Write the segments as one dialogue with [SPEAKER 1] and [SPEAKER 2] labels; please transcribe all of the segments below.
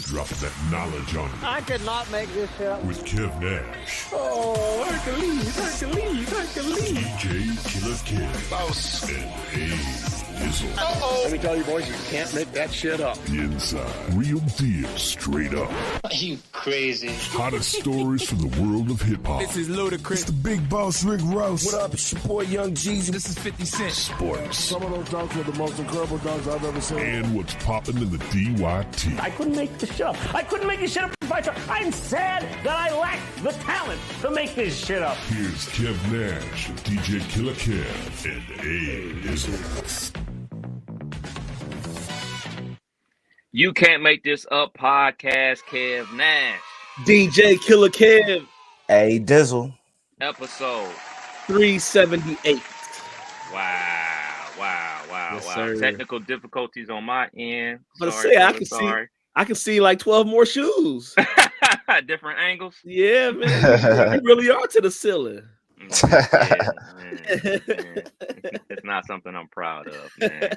[SPEAKER 1] dropping that knowledge on you.
[SPEAKER 2] I could not make this shit up.
[SPEAKER 1] With Kev Nash.
[SPEAKER 2] Oh, Hercules.
[SPEAKER 1] DJ Killer Kev.
[SPEAKER 3] Boss.
[SPEAKER 1] And Dizzle.
[SPEAKER 2] Let me tell you, boys, you can't make that shit up.
[SPEAKER 1] The Inside. Real deal, straight up.
[SPEAKER 3] Are you crazy?
[SPEAKER 1] Hottest stories from the world of hip-hop.
[SPEAKER 4] This is Ludacris.
[SPEAKER 1] It's the big boss, Rick Ross.
[SPEAKER 4] What up, it's your boy Young Jeezy. This is 50 Cent.
[SPEAKER 1] Sports.
[SPEAKER 5] Some of those dunks were the most incredible dunks I've ever seen.
[SPEAKER 1] And what's popping in the DYT.
[SPEAKER 2] I couldn't make this shit up. I couldn't make this shit up if I tried. I'm sad that I lack the talent to make this shit up.
[SPEAKER 1] Here's Kev Nash, DJ Killer Kev, and Dizzle.
[SPEAKER 6] You Can't Make This Up podcast, Kev Nash.
[SPEAKER 7] DJ Killer Kev.
[SPEAKER 8] Hey, Dizzle.
[SPEAKER 6] Episode
[SPEAKER 7] 378.
[SPEAKER 6] Wow.
[SPEAKER 7] Yes, sir.
[SPEAKER 6] Technical difficulties on my end.
[SPEAKER 7] But
[SPEAKER 6] Sorry,
[SPEAKER 7] I can see like 12 more shoes.
[SPEAKER 6] Different angles.
[SPEAKER 7] Yeah, man. You really are to the ceiling.
[SPEAKER 6] Yeah, man. It's not something I'm proud of, man.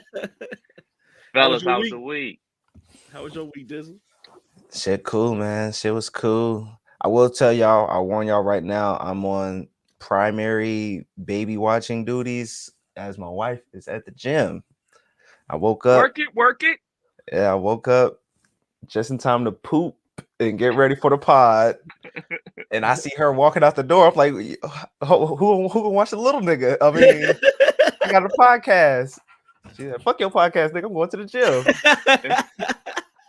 [SPEAKER 6] Fellas, how was the week?
[SPEAKER 7] How was your week, Dizzle?
[SPEAKER 8] Shit cool, man. Shit was cool. I will tell y'all, I'll warn y'all right now, I'm on primary baby watching duties as my wife is at the gym. I woke up.
[SPEAKER 6] Work it.
[SPEAKER 8] Yeah, I woke up just in time to poop and get ready for the pod. And I see her walking out the door. I'm like, who gonna watch the little nigga? I mean, I got a podcast. She's like, fuck your podcast, nigga. I'm going to the gym.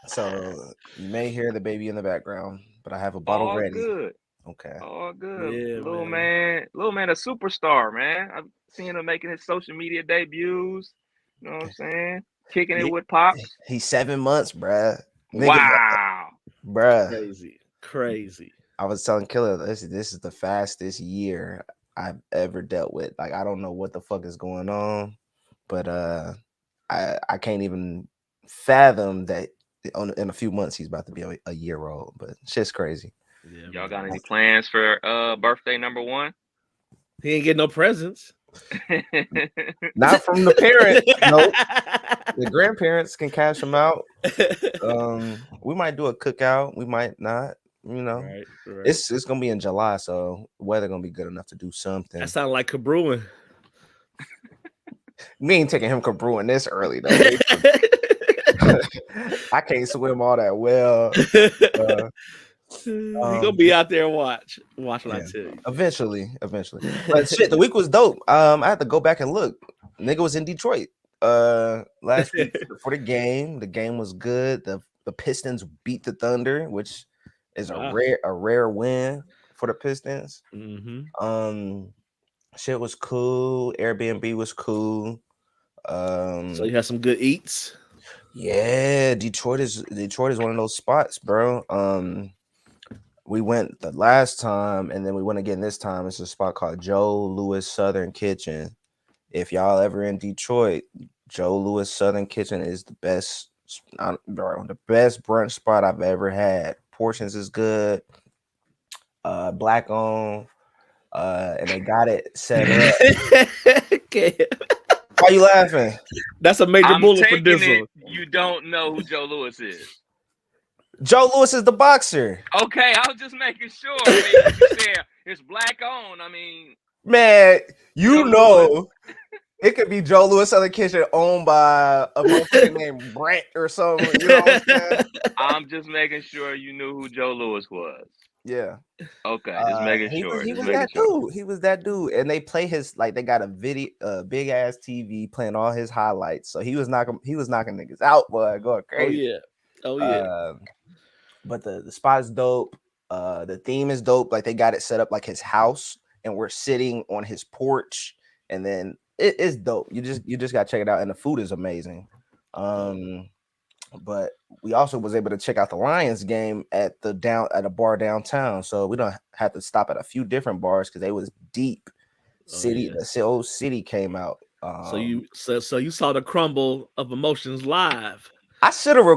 [SPEAKER 8] So you may hear the baby in the background, but I have a bottle
[SPEAKER 6] All
[SPEAKER 8] ready.
[SPEAKER 6] Good.
[SPEAKER 8] Okay.
[SPEAKER 6] All good.
[SPEAKER 7] Yeah,
[SPEAKER 6] little man, a superstar, man. I've seen him making his social media debuts. You know what I'm saying? Kicking it with Pops.
[SPEAKER 8] He's 7 months, bruh. Nigga,
[SPEAKER 6] Wow.
[SPEAKER 8] Bruh.
[SPEAKER 7] Crazy.
[SPEAKER 8] I was telling Killer, this is the fastest year I've ever dealt with. Like, I don't know what the fuck is going on, but I can't even fathom that in a few months he's about to be a year old. But shit's crazy.
[SPEAKER 7] Yeah,
[SPEAKER 6] Y'all got any plans for birthday number one?
[SPEAKER 7] He ain't getting no presents.
[SPEAKER 8] Not from the parent. Nope. The grandparents can cash them out. We might do a cookout. We might not. You know,
[SPEAKER 7] Right.
[SPEAKER 8] it's gonna be in July, so the weather gonna be good enough to do something.
[SPEAKER 7] That sounds like Cabruin.
[SPEAKER 8] We ain't taking him brewing this early though. I can't swim all that well.
[SPEAKER 7] He gonna be out there and watch what I tell you.
[SPEAKER 8] Eventually. But shit, the week was dope. I had to go back and look. Nigga was in Detroit last week for the game. The game was good. The Pistons beat the Thunder, which is a rare win for the Pistons.
[SPEAKER 7] Mm-hmm.
[SPEAKER 8] Shit was cool. Airbnb was cool.
[SPEAKER 7] So you had some good eats.
[SPEAKER 8] Yeah, Detroit is one of those spots, bro. We went the last time, and then we went again this time. It's a spot called Joe Louis Southern Kitchen. If y'all ever in Detroit, Joe Louis Southern Kitchen is the best, bro. The best brunch spot I've ever had. Portions is good. Black owned. And they got it set up. Why you laughing?
[SPEAKER 7] That's a major bullet for
[SPEAKER 6] taking
[SPEAKER 7] Dizzle.
[SPEAKER 6] it, you don't know who Joe Louis is.
[SPEAKER 8] Joe Louis is the boxer.
[SPEAKER 6] Okay, I was just making sure. I mean, you said it's black owned. I mean,
[SPEAKER 8] Man, you
[SPEAKER 6] Joe
[SPEAKER 8] know
[SPEAKER 6] Louis.
[SPEAKER 8] it could be Joe Louis Southern Kitchen owned by a motherfucker named Brent or something. You know what I'm saying?
[SPEAKER 6] I'm just making sure you knew who Joe Louis was.
[SPEAKER 8] Yeah.
[SPEAKER 6] Okay, just making sure.
[SPEAKER 8] He was that dude. He was that dude. And they play his, like, they got a video, big ass TV playing all his highlights. So he was knocking niggas out, boy, going crazy.
[SPEAKER 7] Oh yeah.
[SPEAKER 8] But the spot is dope. The theme is dope. Like, they got it set up like his house, and we're sitting on his porch, and then it's dope. You just gotta check it out, and the food is amazing. But we also was able to check out the Lions game at a bar downtown, so we don't have to stop at a few different bars because they was deep. The old city came out.
[SPEAKER 7] So you saw the crumble of emotions live.
[SPEAKER 8] I should have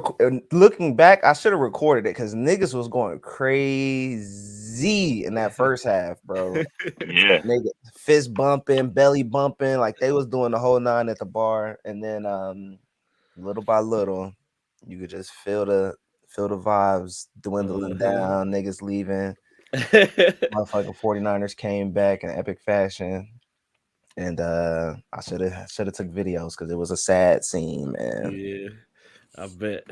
[SPEAKER 8] looking back, I should have recorded it because niggas was going crazy in that first half, bro.
[SPEAKER 6] Yeah.
[SPEAKER 8] Nigga, fist bumping, belly bumping, like they was doing the whole nine at the bar, and then little by little, you could just feel the Feel the vibes dwindling down, niggas leaving. Motherfucking 49ers came back in epic fashion. And I should have took videos because it was a sad scene, man.
[SPEAKER 7] Yeah, I bet.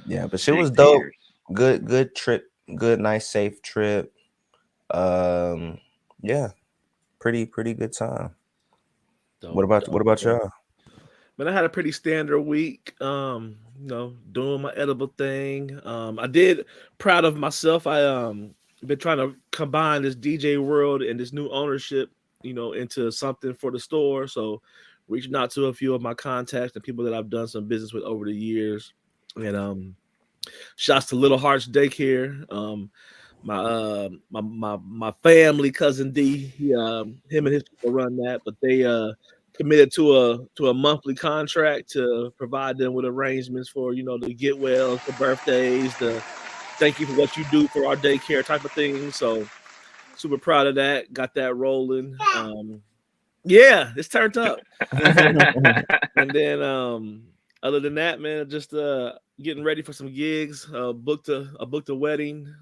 [SPEAKER 8] Yeah, but shit
[SPEAKER 6] Big
[SPEAKER 8] was dope.
[SPEAKER 6] tears.
[SPEAKER 8] Good trip. Good, nice, safe trip. Yeah, pretty good time. What about y'all?
[SPEAKER 7] But I had a pretty standard week. Doing my edible thing. I did proud of myself. I been trying to combine this DJ world and this new ownership, into something for the store. So reaching out to a few of my contacts and people that I've done some business with over the years. And shouts to Little Hearts Daycare. My family cousin D, him and his people run that, but they committed to a monthly contract to provide them with arrangements for the get wells, the birthdays, the thank you for what you do for our daycare type of thing. So super proud of that. Got that rolling. Yeah, it's turned up. And then other than that, man, just getting ready for some gigs. Booked a wedding.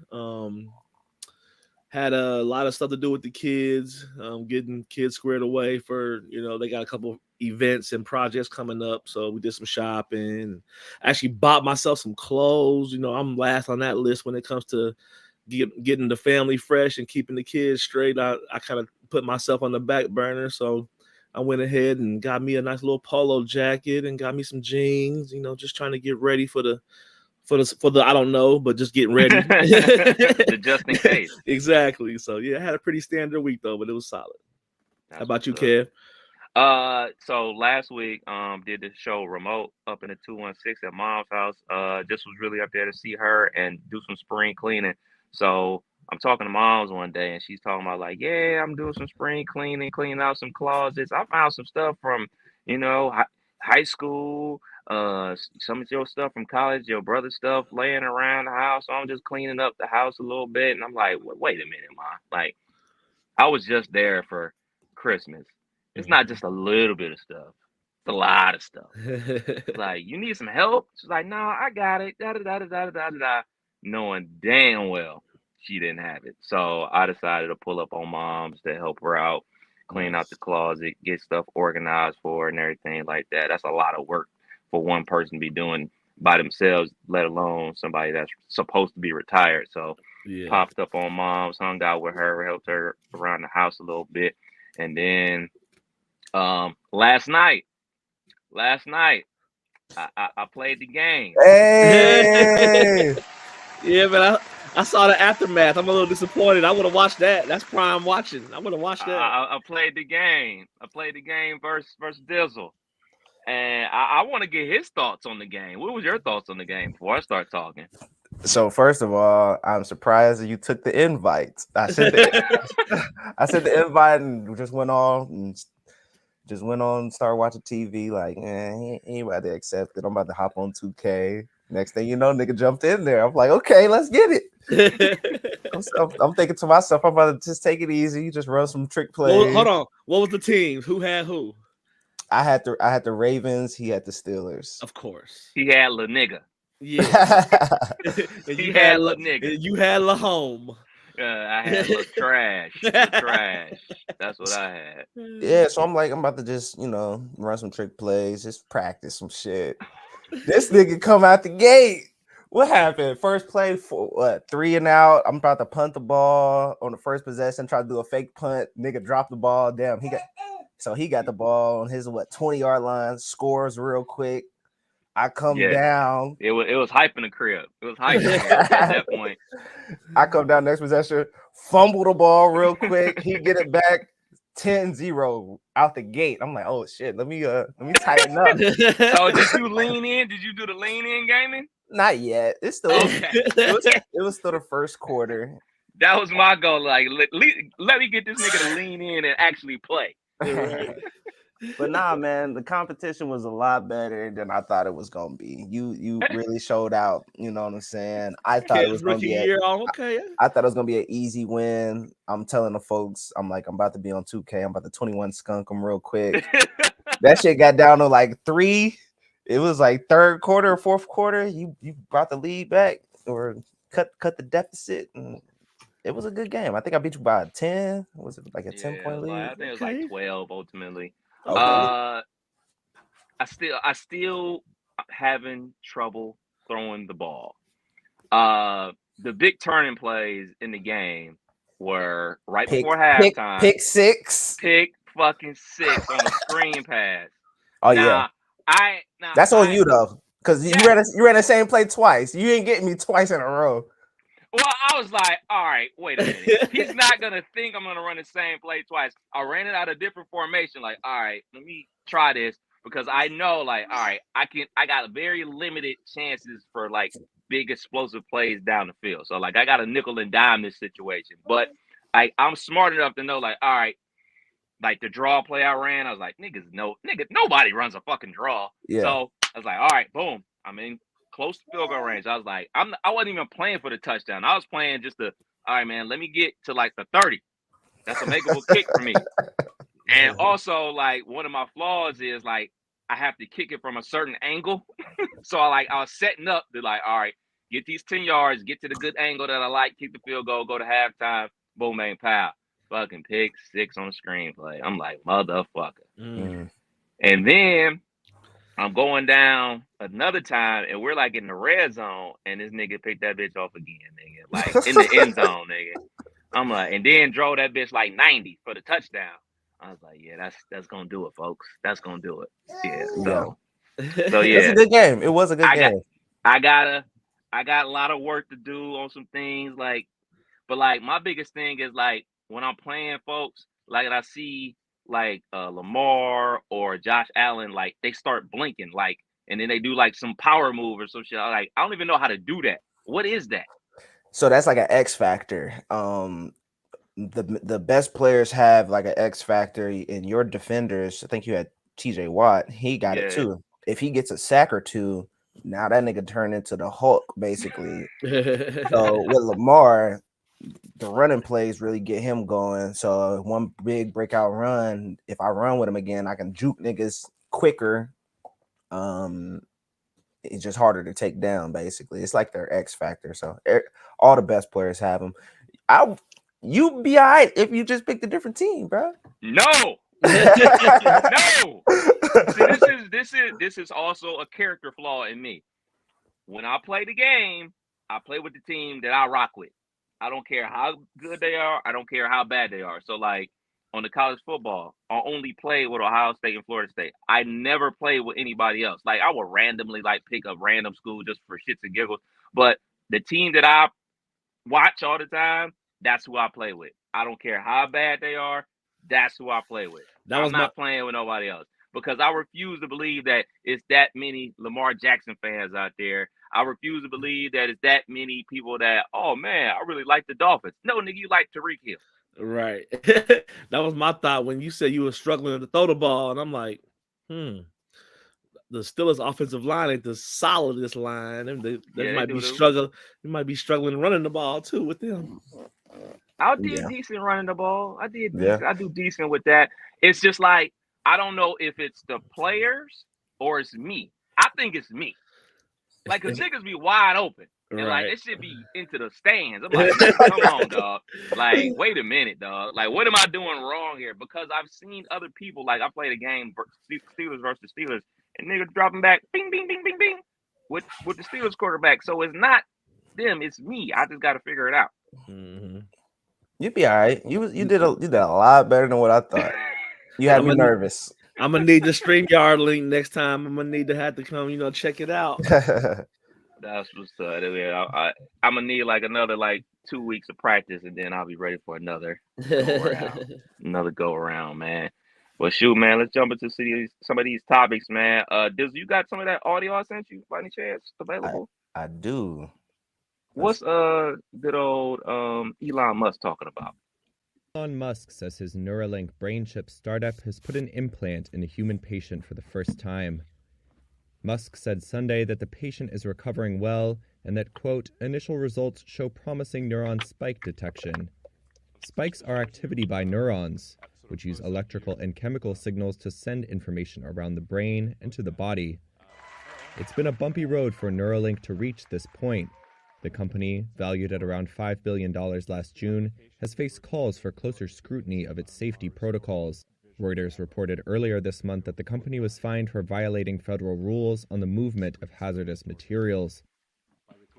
[SPEAKER 7] Had a lot of stuff to do with the kids, getting kids squared away for, they got a couple events and projects coming up. So we did some shopping. Actually bought myself some clothes. I'm last on that list when it comes to getting the family fresh and keeping the kids straight. I kind of put myself on the back burner. So I went ahead and got me a nice little polo jacket and got me some jeans, just trying to get ready for the I don't know, but just getting ready.
[SPEAKER 6] Just in case.
[SPEAKER 7] Exactly. So yeah, I had a pretty standard week though, but it was solid. How about you, Kev?
[SPEAKER 6] So last week, did the show remote up in the 216 at Mom's house. Just was really up there to see her and do some spring cleaning. So I'm talking to Mom's one day and she's talking about like, yeah, I'm doing some spring cleaning out some closets. I found some stuff from, high school, some of your stuff from college, your brother's stuff laying around the house. So I'm just cleaning up the house a little bit. And I'm like, wait a minute, Mom. Like, I was just there for Christmas. It's not just a little bit of stuff. It's a lot of stuff. Like, you need some help? She's like, no, I got it. Da da da da da da da. Knowing damn well she didn't have it. So I decided to pull up on Mom's to help her out, clean out the closet, get stuff organized for her and everything like that. That's a lot of work for one person to be doing by themselves, let alone somebody that's supposed to be retired. So popped up on Mom's, hung out with her, helped her around the house a little bit. And then last night, I played the game.
[SPEAKER 8] Hey!
[SPEAKER 7] Yeah, but I saw the aftermath. I'm a little disappointed. I would have watched that. That's prime watching. I would have watched that.
[SPEAKER 6] I played the game. I played the game versus Dizzle. And I want to get his thoughts on the game. What was your thoughts on the game before I start talking?
[SPEAKER 8] So first of all, I'm surprised that you took the invite. I sent the invite and just went on and started watching TV. Like, he ain't about to accept it. I'm about to hop on 2K. Next thing you know, nigga jumped in there. I'm like, okay, let's get it. I'm thinking to myself, I'm about to just take it easy, just run some trick plays.
[SPEAKER 7] Well, hold on. What was the teams? Who had who?
[SPEAKER 8] I had the Ravens. He had the Steelers.
[SPEAKER 7] Of course.
[SPEAKER 6] He had La Nigga.
[SPEAKER 7] Yeah.
[SPEAKER 6] He had La Nigga.
[SPEAKER 7] You had La Home.
[SPEAKER 6] I had La Trash. La Trash. That's what I had.
[SPEAKER 8] Yeah, so I'm about to just, run some trick plays, just practice some shit. This nigga come out the gate. What happened? First play for what? 3 and out. I'm about to punt the ball on the first possession, try to do a fake punt. Nigga dropped the ball. Damn, he got the ball on his 20-yard line, scores real quick. I come down.
[SPEAKER 6] It was hype in the crib. It was hype in the crib at that point.
[SPEAKER 8] I come down next possession, fumble the ball real quick. He get it back 10-0 out the gate. I'm like, oh shit, let me tighten up.
[SPEAKER 6] So did you lean in? Did you do the lean in gaming?
[SPEAKER 8] Not yet. It's still it was still the first quarter.
[SPEAKER 6] That was my goal. Like, let me get this nigga to lean in and actually play.
[SPEAKER 8] But nah, man, the competition was a lot better than I thought it was gonna be. You really showed out. You know what I'm saying? I thought it was gonna be I thought it was gonna be an easy win. I'm telling the folks, I'm about to be on 2K. I'm about to 21 skunk them real quick. That shit got down to like 3. It was like third quarter or fourth quarter. You brought the lead back. or cut the deficit, and it was a good game. I think I beat you by 10. Was it like a 10-point lead?
[SPEAKER 6] I think it was like 12 ultimately.
[SPEAKER 8] Okay.
[SPEAKER 6] I still having trouble throwing the ball. The big turning plays in the game were right before halftime.
[SPEAKER 8] Pick six.
[SPEAKER 6] Pick fucking six on a screen pass.
[SPEAKER 8] Oh yeah. That's on you though, because you ran the same play twice. You ain't getting me twice in a row.
[SPEAKER 6] Well, I was like, all right, wait a minute. He's not gonna think I'm gonna run the same play twice. I ran it out of different formation. Like, all right, let me try this because I know, like, all right, I got very limited chances for like big explosive plays down the field. So like, I got a nickel and dime this situation, but I'm smart enough to know, like, all right, like the draw play I ran, I was like, nobody runs a fucking draw.
[SPEAKER 8] Yeah.
[SPEAKER 6] So I was like, all right, boom, I'm in close to field goal range. I was like, I wasn't even playing for the touchdown. I was playing just all right, man, let me get to like the 30. That's a makeable kick for me. And also, like, one of my flaws is like I have to kick it from a certain angle. So I was setting up to like, all right, get these 10 yards, get to the good angle that I like, kick the field goal, go to halftime, boom, bang, pow. Fucking pick six on the screenplay. I'm like, motherfucker. And then I'm going down another time, and we're like in the red zone, and this nigga picked that bitch off again, nigga. Like in the end zone, nigga. I'm like, and then drove that bitch like 90 for the touchdown. I was like, yeah, that's gonna do it, folks. That's gonna do it. Yeah. So yeah.
[SPEAKER 8] It's a good game. It was a good game.
[SPEAKER 6] I got a lot of work to do on some things, like, but like my biggest thing is like when I'm playing folks, like I see like Lamar or Josh Allen, like they start blinking, like, and then they do like some power move or some shit. Like, I don't even know how to do that. What is that?
[SPEAKER 8] So that's like an X factor. The best players have like an X factor. In your defenders, I think you had TJ Watt. He got it too. If he gets a sack or two, now that nigga turned into the Hulk basically. So with Lamar, the running plays really get him going. So one big breakout run, if I run with him again, I can juke niggas quicker. It's just harder to take down. Basically, it's like their X factor. So all the best players have them. You'd be all right if you just picked a different team, bro.
[SPEAKER 6] No. No. See, this is also a character flaw in me. When I play the game, I play with the team that I rock with. I don't care how good they are. I don't care how bad they are. So like on the college football, I only play with Ohio State and Florida State. I never play with anybody else. Like I would randomly like pick a random school just for shits and giggles. But the team that I watch all the time, that's who I play with. I don't care how bad they are. That's who I play with. I'm not playing with nobody else because I refuse to believe that it's that many Lamar Jackson fans out there. I refuse to believe that it's that many people that, oh man, I really like the Dolphins. No, nigga, you like Tariq Hill.
[SPEAKER 7] Right. That was my thought when you said you were struggling to throw the ball, and I'm like, the Steelers' offensive line ain't the solidest line. They might be struggling. You might be struggling running the ball too with them.
[SPEAKER 6] I did decent running the ball. I do decent with that. It's just like I don't know if it's the players or it's me. I think it's me. Like, cause niggas be wide open. And like it should be into the stands. I'm like, come on, dog. Like, wait a minute, dog. Like, what am I doing wrong here? Because I've seen other people, like I played a game Steelers versus Steelers, and niggas dropping back, bing, bing, bing, bing, bing, with the Steelers quarterback. So it's not them, it's me. I just gotta figure it out.
[SPEAKER 8] Mm-hmm. You'd be all right. You did a lot better than what I thought. You had me nervous.
[SPEAKER 7] I'm gonna need the StreamYard link next time. I'm gonna need to have to come, check it out.
[SPEAKER 6] That's what's up. I'm gonna need like another 2 weeks of practice, and then I'll be ready for another go around, man. Well, shoot, man, let's jump into some of these topics, man. Diz, you got some of that audio I sent you by any chance available?
[SPEAKER 8] I do.
[SPEAKER 6] What's good old Elon Musk talking about?
[SPEAKER 3] Elon Musk says his Neuralink brain chip startup has put an implant in a human patient for the first time. Musk said Sunday that the patient is recovering well and that, quote, initial results show promising neuron spike detection. Spikes are activity by neurons, which use electrical and chemical signals to send information around the brain and to the body. It's been a bumpy road for Neuralink to reach this point, The company, valued at around $5 billion last June, has faced calls for closer scrutiny of its safety protocols. Reuters reported earlier this month that the company was fined for violating federal rules on the movement of hazardous materials.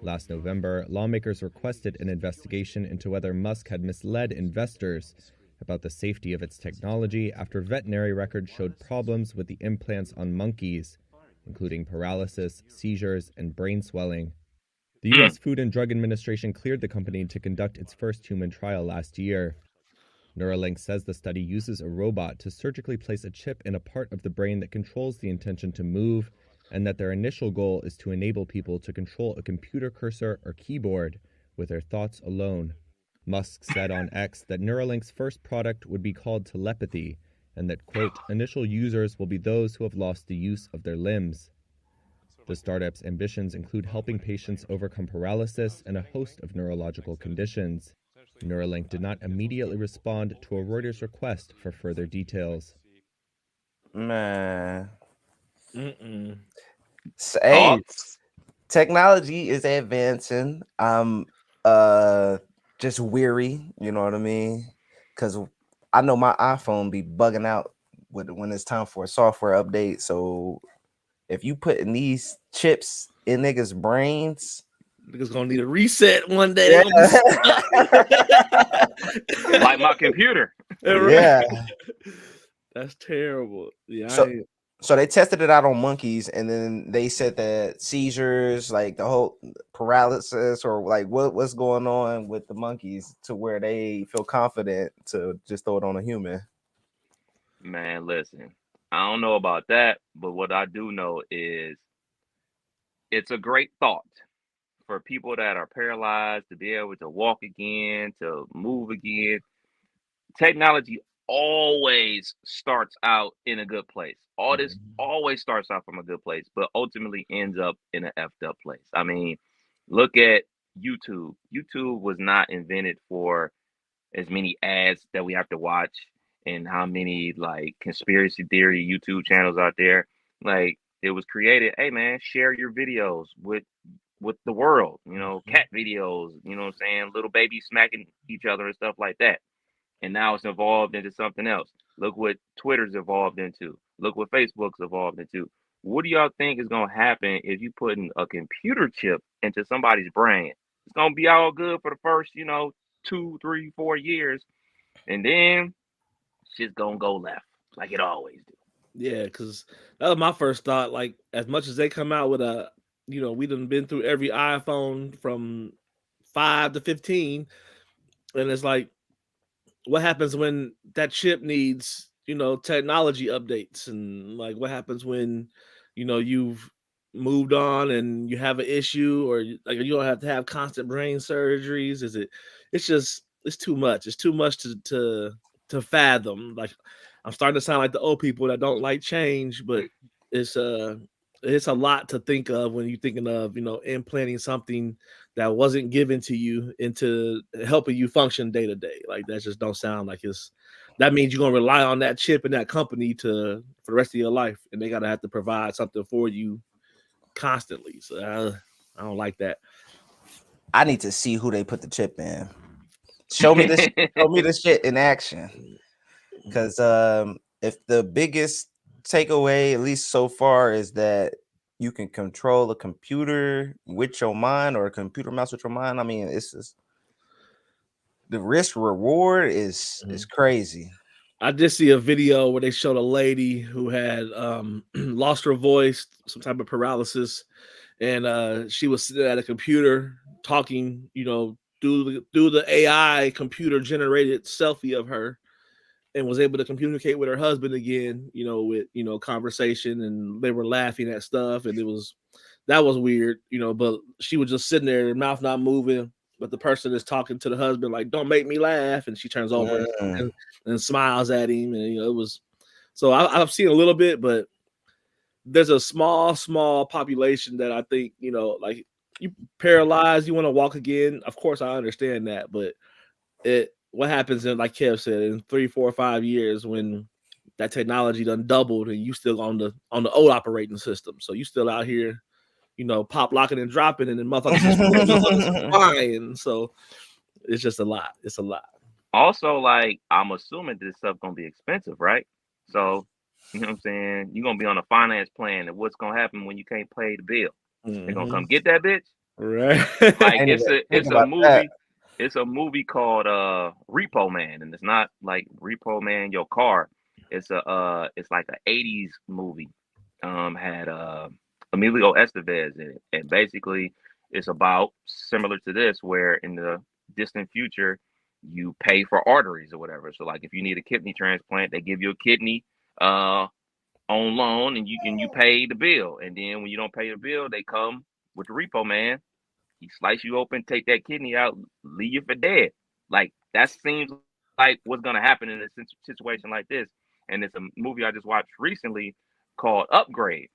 [SPEAKER 3] Last November, lawmakers requested an investigation into whether Musk had misled investors about the safety of its technology after veterinary records showed problems with the implants on monkeys, including paralysis, seizures, and brain swelling. The U.S. Food and Drug Administration cleared the company to conduct its first human trial last year. Neuralink says the study uses a robot to surgically place a chip in a part of the brain that controls the intention to move, and that their initial goal is to enable people to control a computer cursor or keyboard with their thoughts alone. Musk said on X that Neuralink's first product would be called telepathy, and that, quote, initial users will be those who have lost the use of their limbs. The startup's ambitions include helping patients overcome paralysis and a host of neurological conditions. Neuralink did not immediately respond to a Reuters request for further details.
[SPEAKER 8] Man.
[SPEAKER 7] Mm-mm.
[SPEAKER 8] So, hey, technology is advancing. I'm just weary, you know what I mean? Because I know my iPhone be bugging out when it's time for a software update. So if you putting these chips in niggas' brains,
[SPEAKER 7] niggas gonna need a reset one day.
[SPEAKER 6] Yeah. Like my computer.
[SPEAKER 8] Yeah.
[SPEAKER 7] That's terrible. Yeah.
[SPEAKER 8] So they tested it out on monkeys, and then they said that seizures, like the whole paralysis, or like what's going on with the monkeys to where they feel confident to just throw it on a human.
[SPEAKER 6] Man, listen, I don't know about that, but what I do know is it's a great thought for people that are paralyzed to be able to walk again, to move again. Technology always starts out in a good place. All this always starts out from a good place, but ultimately ends up in an effed up place. I mean, look at YouTube. YouTube was not invented for as many ads that we have to watch and how many like conspiracy theory YouTube channels out there. Like it was created, hey man, share your videos with the world, you know, cat videos, you know what I'm saying, little babies smacking each other and stuff like that. And now it's evolved into something else. Look what Twitter's evolved into. Look what Facebook's evolved into. What do y'all think is gonna happen if you put in a computer chip into somebody's brain? It's gonna be all good for the first, 2, 3, 4 years, and then shit's gonna go left like it always do.
[SPEAKER 7] Yeah, because that was my first thought. Like, as much as they come out with we done been through every iPhone from 5 to 15, and it's like, what happens when that chip needs, technology updates, and like, what happens when, you've moved on and you have an issue, or like you don't have to have constant brain surgeries? It's too much. It's too much to fathom. Like, I'm starting to sound like the old people that don't like change, but it's a lot to think of when you're thinking of, implanting something that wasn't given to you into helping you function day to day. Like, that just don't sound like that means you're gonna rely on that chip and that company for the rest of your life, and they gotta have to provide something for you constantly. So I don't like that.
[SPEAKER 8] I need to see who they put the chip in. Show me this. Show me this shit in action. Because if the biggest takeaway, at least so far, is that you can control a computer with your mind, or a computer mouse with your mind, I mean, it's just, the risk reward is crazy.
[SPEAKER 7] I did see a video where they showed a lady who had lost her voice, some type of paralysis, and she was sitting at a computer talking, through the AI computer generated selfie of her, and was able to communicate with her husband again, with conversation, and they were laughing at stuff, and that was weird, but she was just sitting there, mouth not moving, but the person is talking to the husband like, "Don't make me laugh," and she turns over and smiles at him, and it was. So I've seen a little bit, but there's a small population that I think, like, you paralyzed, you want to walk again. Of course, I understand that, but what happens in, like Kev said, in 3, 4, 5 years when that technology done doubled and you still on the old operating system, so you still out here, pop locking and dropping, and then motherfuckers flying. So it's just a lot. It's a lot.
[SPEAKER 6] Also, like, I'm assuming this stuff gonna be expensive, right? So, you know what I'm saying? You're gonna be on a finance plan, and what's gonna happen when you can't pay the bill? They're gonna come get that bitch.
[SPEAKER 7] Right.
[SPEAKER 6] Like, it's a movie.
[SPEAKER 8] That.
[SPEAKER 6] It's a movie called Repo Man, and it's not like Repo Man your car. It's like an '80s movie. Had Emilio Estevez in it, and basically it's about similar to this, where in the distant future you pay for arteries or whatever. So like if you need a kidney transplant, they give you a kidney on loan, and you pay the bill, and then when you don't pay the bill, they come with the Repo Man. He slice you open, take that kidney out, leave you for dead. Like that seems like what's gonna happen in a situation like this. And it's a movie I just watched recently called Upgrade.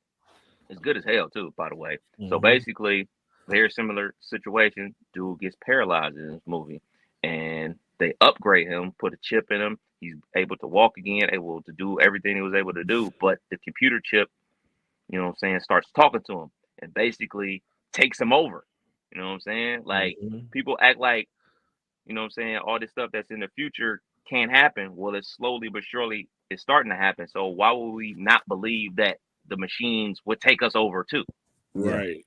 [SPEAKER 6] It's good as hell too, by the way. So basically, very similar situation. Dude gets paralyzed in this movie, and they upgrade him, put a chip in him. He's able to walk again, able to do everything he was able to do. But the computer chip, you know what I'm saying, starts talking to him and basically takes him over. You know what I'm saying? Like people act like, you know what I'm saying, all this stuff that's in the future can't happen. Well, it's slowly but surely it's starting to happen. So why would we not believe that the machines would take us over too?
[SPEAKER 7] Right.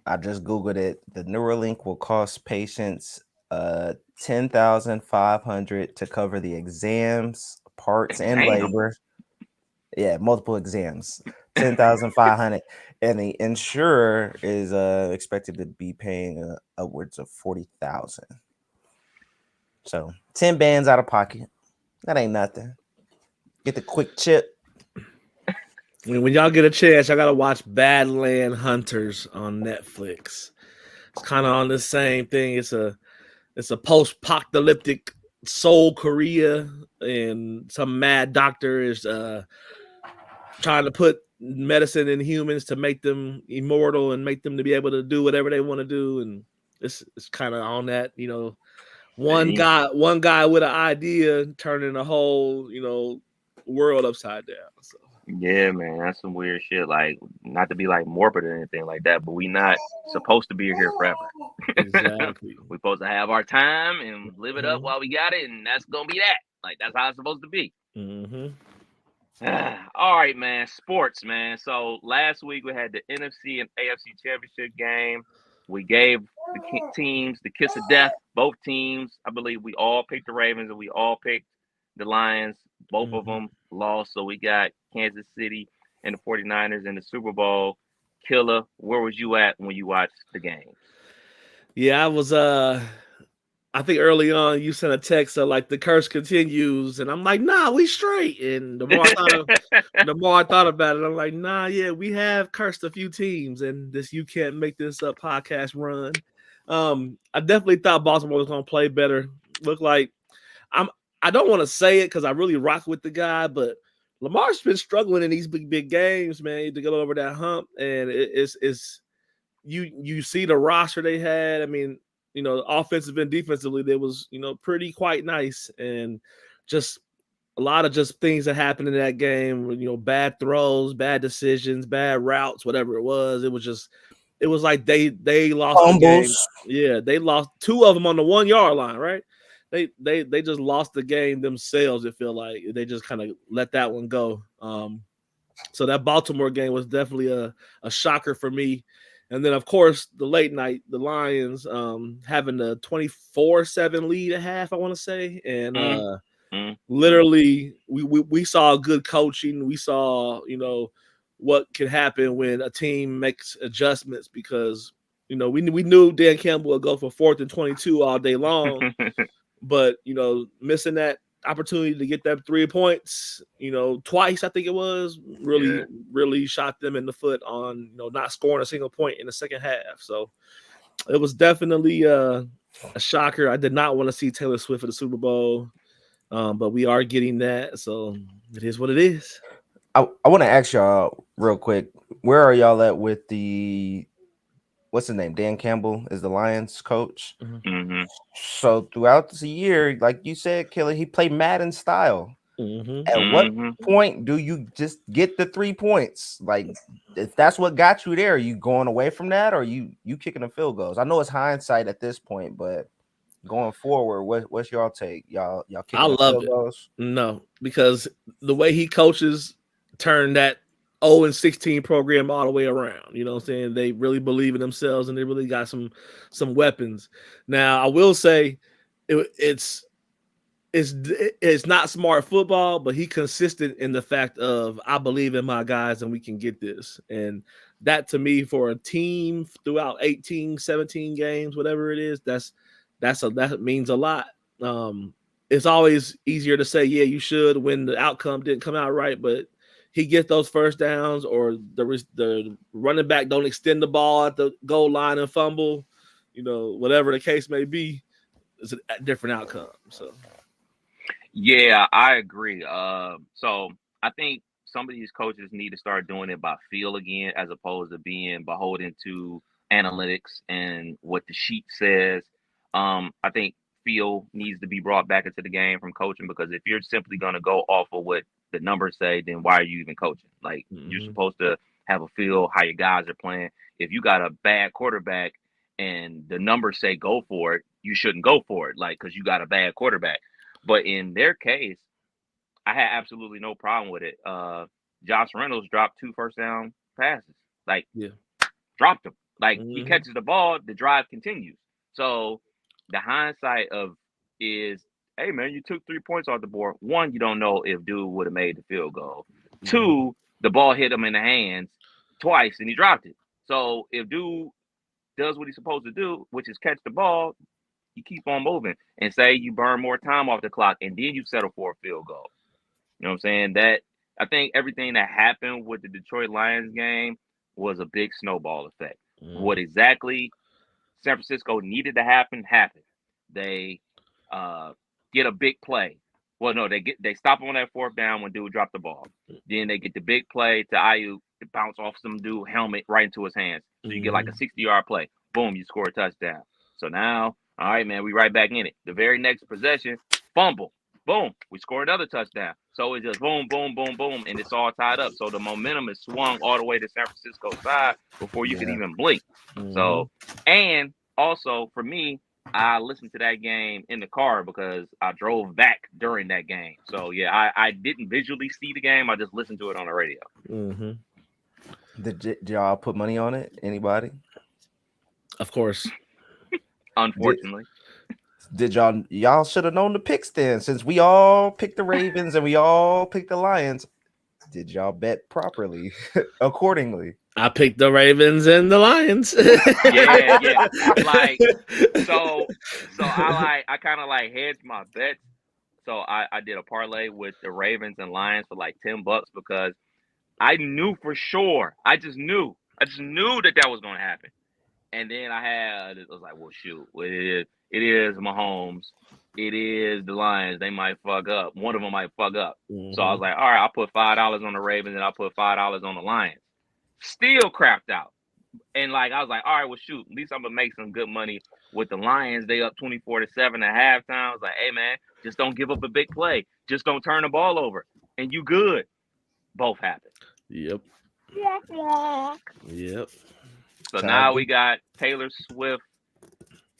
[SPEAKER 8] I just Googled it. The Neuralink will cost patients $10,500 to cover the exams, parts, and labor. Yeah, multiple exams. 10,500, and the insurer is expected to be paying upwards of 40,000. So 10 bands out of pocket. That ain't nothing. Get the quick chip.
[SPEAKER 7] When y'all get a chance, I gotta watch Badland Hunters on Netflix. It's kind of on the same thing. It's a post-apocalyptic Seoul, Korea, and some mad doctor is trying to put medicine in humans to make them immortal and make them to be able to do whatever they want to do. And it's kind of on that, one guy with an idea turning the whole, world upside down. So.
[SPEAKER 6] Yeah, man, that's some weird shit. Like, not to be like morbid or anything like that, but we not supposed to be here forever.
[SPEAKER 7] Exactly.
[SPEAKER 6] We're supposed to have our time and live it up while we got it, and that's gonna be that. Like, that's how it's supposed to be. All right, man. Sports, man. So last week we had the NFC and AFC championship game. We gave the teams the kiss of death. Both teams, I believe, we all picked the Ravens and we all picked the Lions. Both of them lost. So we got Kansas City and the 49ers in the Super Bowl. Killer, where was you at when you watched the game?
[SPEAKER 7] Yeah, I was I think early on you sent a text of like the curse continues, and I'm like, nah, we straight. And the more I thought about it, I'm like, nah, yeah, we have cursed a few teams, and this you can't make this podcast run. I definitely thought Baltimore was gonna play better. Look like I don't want to say it because I really rock with the guy, but Lamar's been struggling in these big games, man, to get over that hump. And it's you see the roster they had. I mean, offensive and defensively, they was, pretty quite nice, and just a lot of just things that happened in that game. Bad throws, bad decisions, bad routes, whatever it was. It was like they lost the game. Yeah, they lost 2 of them on the 1 yard line, right? They just lost the game themselves. It feel like they just kind of let that one go. So that Baltimore game was definitely a shocker for me. And then, of course, the late night, the Lions having the 24-7 lead at half, I want to say. And literally, we saw good coaching. We saw, what can happen when a team makes adjustments because, we knew Dan Campbell would go for 4th and 22 all day long. But, missing that opportunity to get that 3 points, twice, I think it was, really shot them in the foot on, not scoring a single point in the second half. So it was definitely a shocker. I did not want to see Taylor Swift at the Super Bowl, but we are getting that. So it is what it is.
[SPEAKER 8] I want to ask y'all real quick, where are y'all at with what's his name? Dan Campbell is the Lions coach. So throughout the year, like you said, Killer, he played Madden style. At what point do you just get the 3 points? Like, if that's what got you there, are you going away from that, or you kicking the field goals? I know it's hindsight at this point, but going forward, what's y'all take? Y'all kicking
[SPEAKER 7] I
[SPEAKER 8] the
[SPEAKER 7] love
[SPEAKER 8] field
[SPEAKER 7] it.
[SPEAKER 8] goals?
[SPEAKER 7] No, because the way he coaches turned that 0-16 program all the way around. You know what I'm saying? They really believe in themselves and they really got some weapons. Now, I will say it's not smart football, but he consistent in the fact of I believe in my guys and we can get this. And that to me, for a team throughout 18, 17 games, whatever it is, that means a lot. It's always easier to say, yeah, you should, when the outcome didn't come out right, but he gets those first downs, or the running back don't extend the ball at the goal line and fumble, whatever the case may be, it's a different outcome. So
[SPEAKER 6] Yeah, I agree. So I think some of these coaches need to start doing it by feel again, as opposed to being beholden to analytics and what the sheet says. I think feel needs to be brought back into the game from coaching, because if you're simply going to go off of what the numbers say, then why are you even coaching? Like, you're supposed to have a feel how your guys are playing. If you got a bad quarterback and the numbers say go for it, you shouldn't go for it, like, because you got a bad quarterback. But in their case, I had absolutely no problem with it. Josh Reynolds dropped 2 first down passes. Like, dropped them. Like, he catches the ball, the drive continues. So the hindsight of is, hey, man, you took 3 points off the board. 1, you don't know if dude would have made the field goal. 2, the ball hit him in the hands twice and he dropped it. So if dude does what he's supposed to do, which is catch the ball, you keep on moving, and say you burn more time off the clock and then you settle for a field goal. You know what I'm saying? That, I think everything that happened with the Detroit Lions game was a big snowball effect. What exactly San Francisco needed to happen happened. They get a big play. Well, no, they stop on that 4th down when dude dropped the ball. Then they get the big play to Ayuk to bounce off some dude helmet right into his hands. So you get like a 60-yard play. Boom, you score a touchdown. So now, all right, man, we right back in it. The very next possession, fumble. Boom, we score another touchdown. So it's just boom, boom, boom, boom, and it's all tied up. So the momentum is swung all the way to San Francisco's side before you could even blink. So, and also for me, I listened to that game in the car because I drove back during that game. So yeah, I didn't visually see the game. I just listened to it on the radio.
[SPEAKER 8] Did y'all put money on it? Anybody?
[SPEAKER 7] of course.
[SPEAKER 6] Unfortunately.
[SPEAKER 8] Did y'all should have known the picks then, since we all picked the Ravens and we all picked the Lions. Did y'all bet properly accordingly?
[SPEAKER 7] I picked the Ravens and the Lions.
[SPEAKER 6] yeah. Like, so I kind of like hedged my bets. So I did a parlay with the Ravens and Lions for like $10 because I knew for sure. I just knew that was going to happen. And then I was like, well, shoot, it is Mahomes. It is the Lions. They might fuck up. One of them might fuck up. So I was like, all right, I'll put $5 on the Ravens and I'll put $5 on the Lions. Still crapped out. And like, I was like, all right, well, shoot, at least I'm going to make some good money with the Lions. They up 24-7 at halftime. I was like, hey, man, just don't give up a big play. Just don't turn the ball over. And you good. Both happened.
[SPEAKER 7] Yep.
[SPEAKER 6] So now we got Taylor Swift,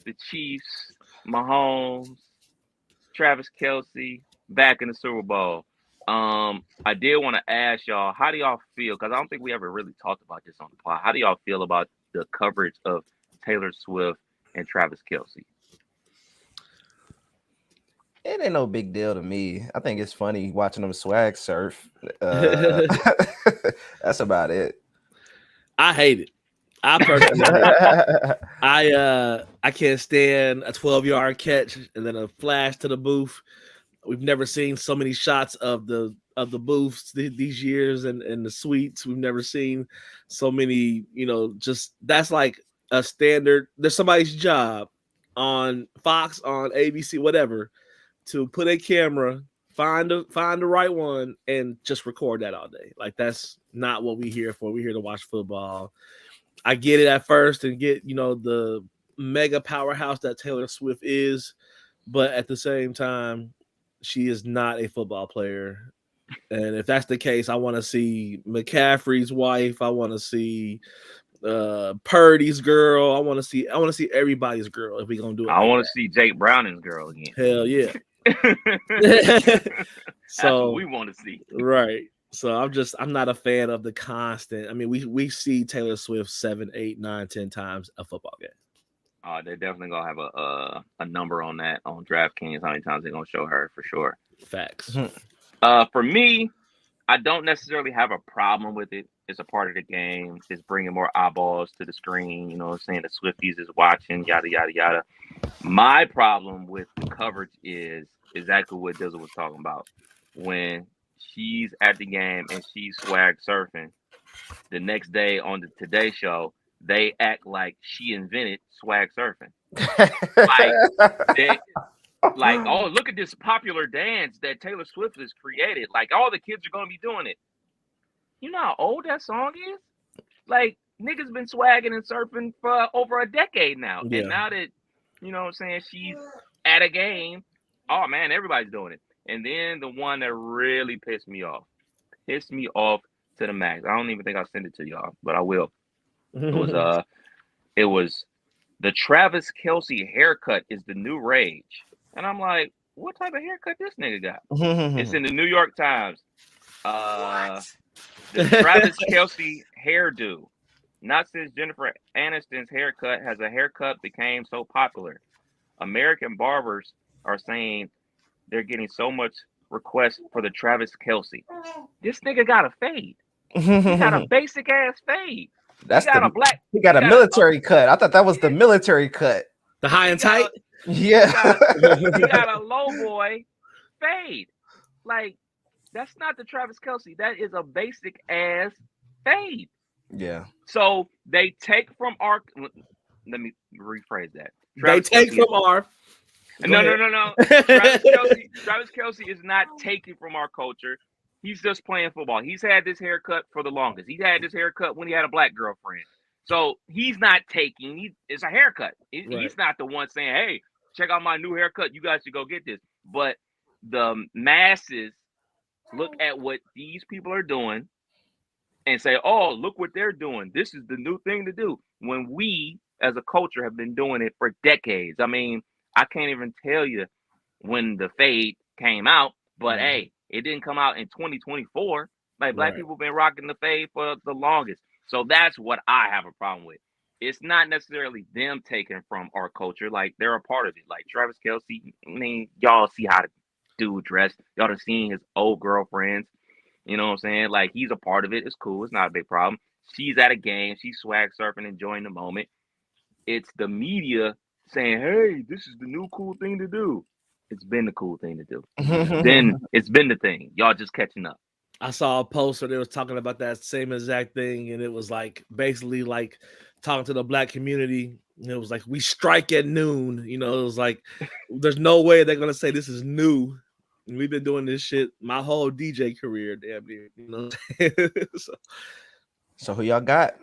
[SPEAKER 6] the Chiefs, Mahomes, Travis Kelce back in the Super Bowl. I did want to ask y'all, how do y'all feel? Because I don't think we ever really talked about this on the pod. How do y'all feel about the coverage of Taylor Swift and Travis Kelce?
[SPEAKER 8] It ain't no big deal to me. I think it's funny watching them swag surf. That's about it.
[SPEAKER 7] I hate it. I personally, I can't stand a 12-yard catch and then a flash to the booth. We've never seen so many shots of the booths these years and the suites. We've never seen so many. Just that's like a standard. There's somebody's job on Fox, on ABC, whatever, to put a camera, find the right one, and just record that all day. Like, that's not what we're here for. We're here to watch football. I get it at first and get, the mega powerhouse that Taylor Swift is, but at the same time, she is not a football player. And if that's the case, I want to see McCaffrey's wife. I want to see Purdy's girl. I want to see everybody's girl if we're gonna do it.
[SPEAKER 6] I want to see Jake Browning's girl again.
[SPEAKER 7] Hell yeah.
[SPEAKER 6] That's what we want to see.
[SPEAKER 7] Right. So I'm not a fan of the constant. I mean, we see Taylor Swift 7, 8, 9, 10 times a football game.
[SPEAKER 6] They're definitely gonna have a number on that on DraftKings. How many times they're gonna show her for sure.
[SPEAKER 7] Facts.
[SPEAKER 6] For me, I don't necessarily have a problem with it. It's a part of the game. It's bringing more eyeballs to the screen. You know what I'm saying? The Swifties is watching, yada, yada, yada. My problem with the coverage is exactly what Dizzle was talking about. When she's at the game and she's swag surfing, the next day on the Today Show, they act like she invented swag surfing. Like, oh, look at this popular dance that Taylor Swift has created. Like, all the kids are going to be doing it. You know how old that song is? Like, niggas been swagging and surfing for over a decade now. Yeah. And now that, you know what I'm saying, she's at a game, oh, man, everybody's doing it. And then the one that really pissed me off to the max. I don't even think I'll send it to y'all, but I will. It was the Travis Kelce haircut is the new rage. And I'm like, what type of haircut this nigga got? It's in the New York Times. The Travis Kelce hairdo. Not since Jennifer Aniston's haircut has a haircut became so popular. American barbers are saying they're getting so much requests for the Travis Kelce. This nigga got a fade. He got a basic ass fade.
[SPEAKER 8] He got a military cut. I thought that was the military cut.
[SPEAKER 7] The high and tight?
[SPEAKER 8] Yeah.
[SPEAKER 6] He got a low boy fade. Like, that's not the Travis Kelce. That is a basic ass fade.
[SPEAKER 8] Yeah.
[SPEAKER 6] So they take from our. Let me rephrase that.
[SPEAKER 7] Travis Kelce from our.
[SPEAKER 6] No. Travis Kelce is not taking from our culture. He's just playing football. He's had this haircut for the longest. He's had this haircut when he had a black girlfriend. So he's not taking. It's a haircut. He's not the one saying, "Hey, check out my new haircut. You guys should go get this." But the masses look at what these people are doing and say, "Oh, look what they're doing. This is the new thing to do." When we, as a culture, have been doing it for decades. I mean, I can't even tell you when the fade came out, but hey, it didn't come out in 2024. Like, black people have been rocking the fade for the longest. So that's what I have a problem with. It's not necessarily them taking from our culture. Like, they're a part of it. Like, Travis Kelce, I mean, y'all see how the dude dressed. Y'all done seen his old girlfriends. You know what I'm saying? Like, he's a part of it. It's cool. It's not a big problem. She's at a game. She's swag surfing, enjoying the moment. It's the media saying, hey, this is the new cool thing to do. It's been the cool thing to do. Then it's been the thing. Y'all just catching up.
[SPEAKER 7] I saw a post where they was talking about that same exact thing, and it was like basically like talking to the black community. And it was like, we strike at noon. You know, it was like there's no way they're gonna say this is new. And we've been doing this shit my whole DJ career, damn near. You know.
[SPEAKER 8] So who y'all got?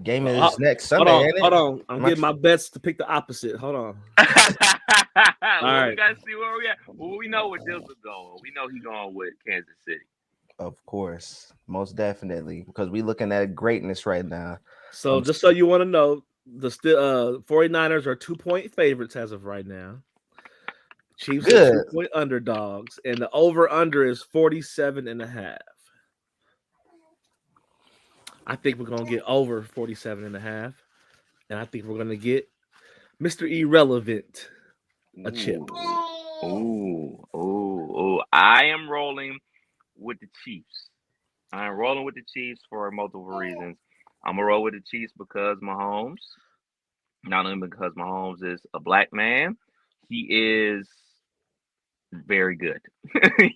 [SPEAKER 8] Game is next Sunday.
[SPEAKER 7] Hold on. I'm getting my bets to pick the opposite. Hold on.
[SPEAKER 6] All right. We gotta see where we at. Well, we know where Dizzle going. We know he's going with Kansas City.
[SPEAKER 8] Of course, most definitely, because we're looking at greatness right now.
[SPEAKER 7] So just so you want to know, the 49ers are 2-point favorites as of right now. Chiefs are 2-point underdogs, and the over-under is 47.5. I think we're going to get over 47.5, and I think we're going to get Mr. Irrelevant a chip.
[SPEAKER 6] Ooh. I am rolling with the Chiefs. I'm rolling with the Chiefs for multiple reasons. I'm going to roll with the Chiefs because Mahomes, not only because Mahomes is a black man, he is very good.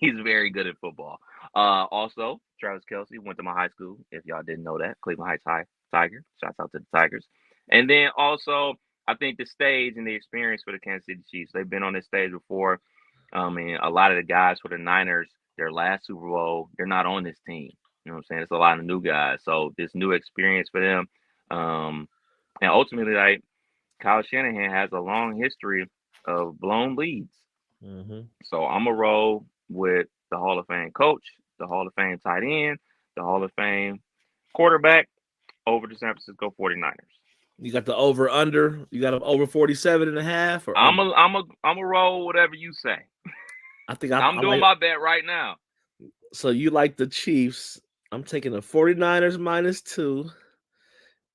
[SPEAKER 6] He's very good at football. Also, Travis Kelce went to my high school. If y'all didn't know that, Cleveland Heights Tiger. Shouts out to the Tigers. And then also, I think the stage and the experience for the Kansas City Chiefs. They've been on this stage before. And a lot of the guys for the Niners, their last Super Bowl, they're not on this team. You know what I'm saying? It's a lot of new guys. So this new experience for them. And ultimately, like, Kyle Shanahan has a long history of blown leads. So I'm going to roll with the Hall of Fame coach, the Hall of Fame tight end, the Hall of Fame quarterback over the San Francisco 49ers.
[SPEAKER 7] You got the over under. You got them over 47.5. Or
[SPEAKER 6] I'm a roll whatever you say.
[SPEAKER 7] I think
[SPEAKER 6] I'm doing my bet right now.
[SPEAKER 7] So you like the Chiefs. I'm taking the 49ers -2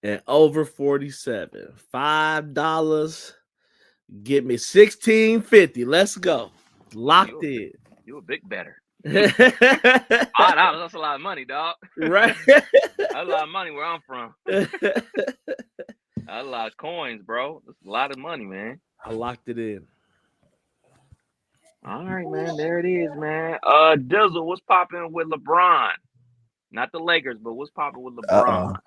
[SPEAKER 7] and over 47. $5. Get me $16.50. Let's go. Locked in.
[SPEAKER 6] You a big better. $5, that's a lot of money, dog.
[SPEAKER 7] Right.
[SPEAKER 6] That's a lot of money where I'm from. That's a lot of coins, bro. That's a lot of money, man.
[SPEAKER 7] I locked it in.
[SPEAKER 6] All right, man. There it is, man. Dizzle, what's popping with LeBron? Not the Lakers, but what's popping with LeBron?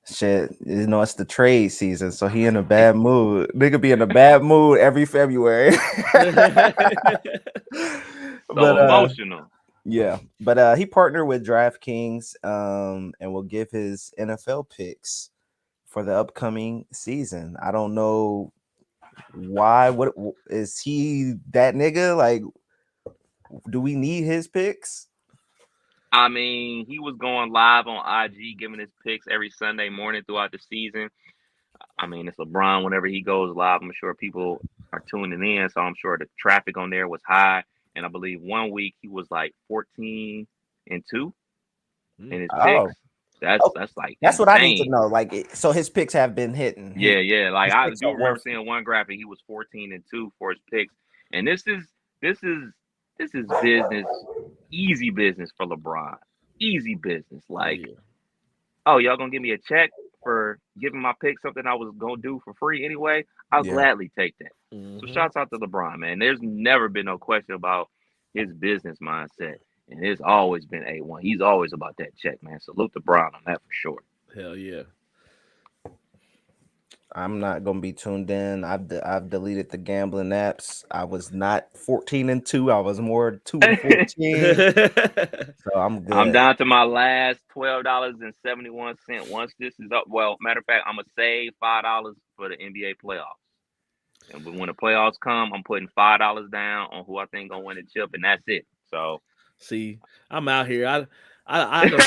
[SPEAKER 8] Shit, it's the trade season, so he in a bad mood. Nigga be in a bad mood every February.
[SPEAKER 6] But emotional.
[SPEAKER 8] Yeah, but he partnered with DraftKings and will give his NFL picks for the upcoming season. I don't know why. What is he that nigga? Like, do we need his picks?
[SPEAKER 6] I mean, he was going live on IG, giving his picks every Sunday morning throughout the season. I mean, it's LeBron. Whenever he goes live, I'm sure people are tuning in. So I'm sure the traffic on there was high. And I believe 1 week he was like 14-2 in his picks. That's like
[SPEAKER 8] that's
[SPEAKER 6] insane.
[SPEAKER 8] what I need to know. Like, so his picks have been hitting.
[SPEAKER 6] Yeah. Like I do remember seeing one graphic. He was 14-2 for his picks. And this is business, easy business for LeBron. Easy business. Like, oh, y'all gonna give me a check for giving my pick something I was gonna do for free anyway? I'll gladly take that. So shouts out to LeBron, man. There's never been no question about his business mindset, and it's always been A1. He's always about that check, man. Salute LeBron on that for sure.
[SPEAKER 7] Hell yeah.
[SPEAKER 8] I'm not gonna be tuned in. I've deleted the gambling apps. I was not 14-2. I was more 2-14. So I'm good.
[SPEAKER 6] I'm down to my last $12.71. Once this is up, well, matter of fact, I'm gonna save $5 for the NBA playoffs. And when the playoffs come, I'm putting $5 down on who I think gonna win the chip, and that's it. So,
[SPEAKER 7] see, I'm out here. I done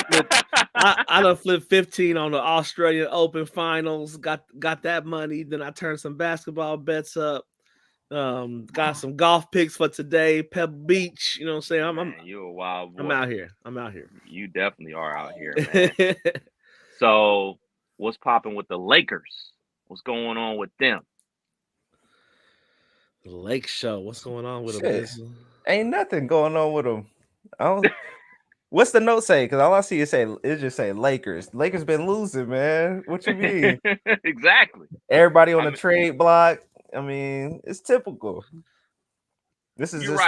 [SPEAKER 7] flipped 15 on the Australian Open finals. Got that money. Then I turned some basketball bets up. Got some golf picks for today. Pebble Beach. You know what I'm saying?
[SPEAKER 6] You're a wild boy.
[SPEAKER 7] I'm out here.
[SPEAKER 6] You definitely are out here, man. So, what's popping with the Lakers? What's going on with them?
[SPEAKER 7] The Lake Show. What's going on with
[SPEAKER 8] them?
[SPEAKER 7] Ain't
[SPEAKER 8] nothing going on with them. What's the note say? Because all I see is just say Lakers. Lakers been losing, man. What you mean?
[SPEAKER 6] Exactly.
[SPEAKER 8] Everybody on the trade block. I mean, it's typical. This is just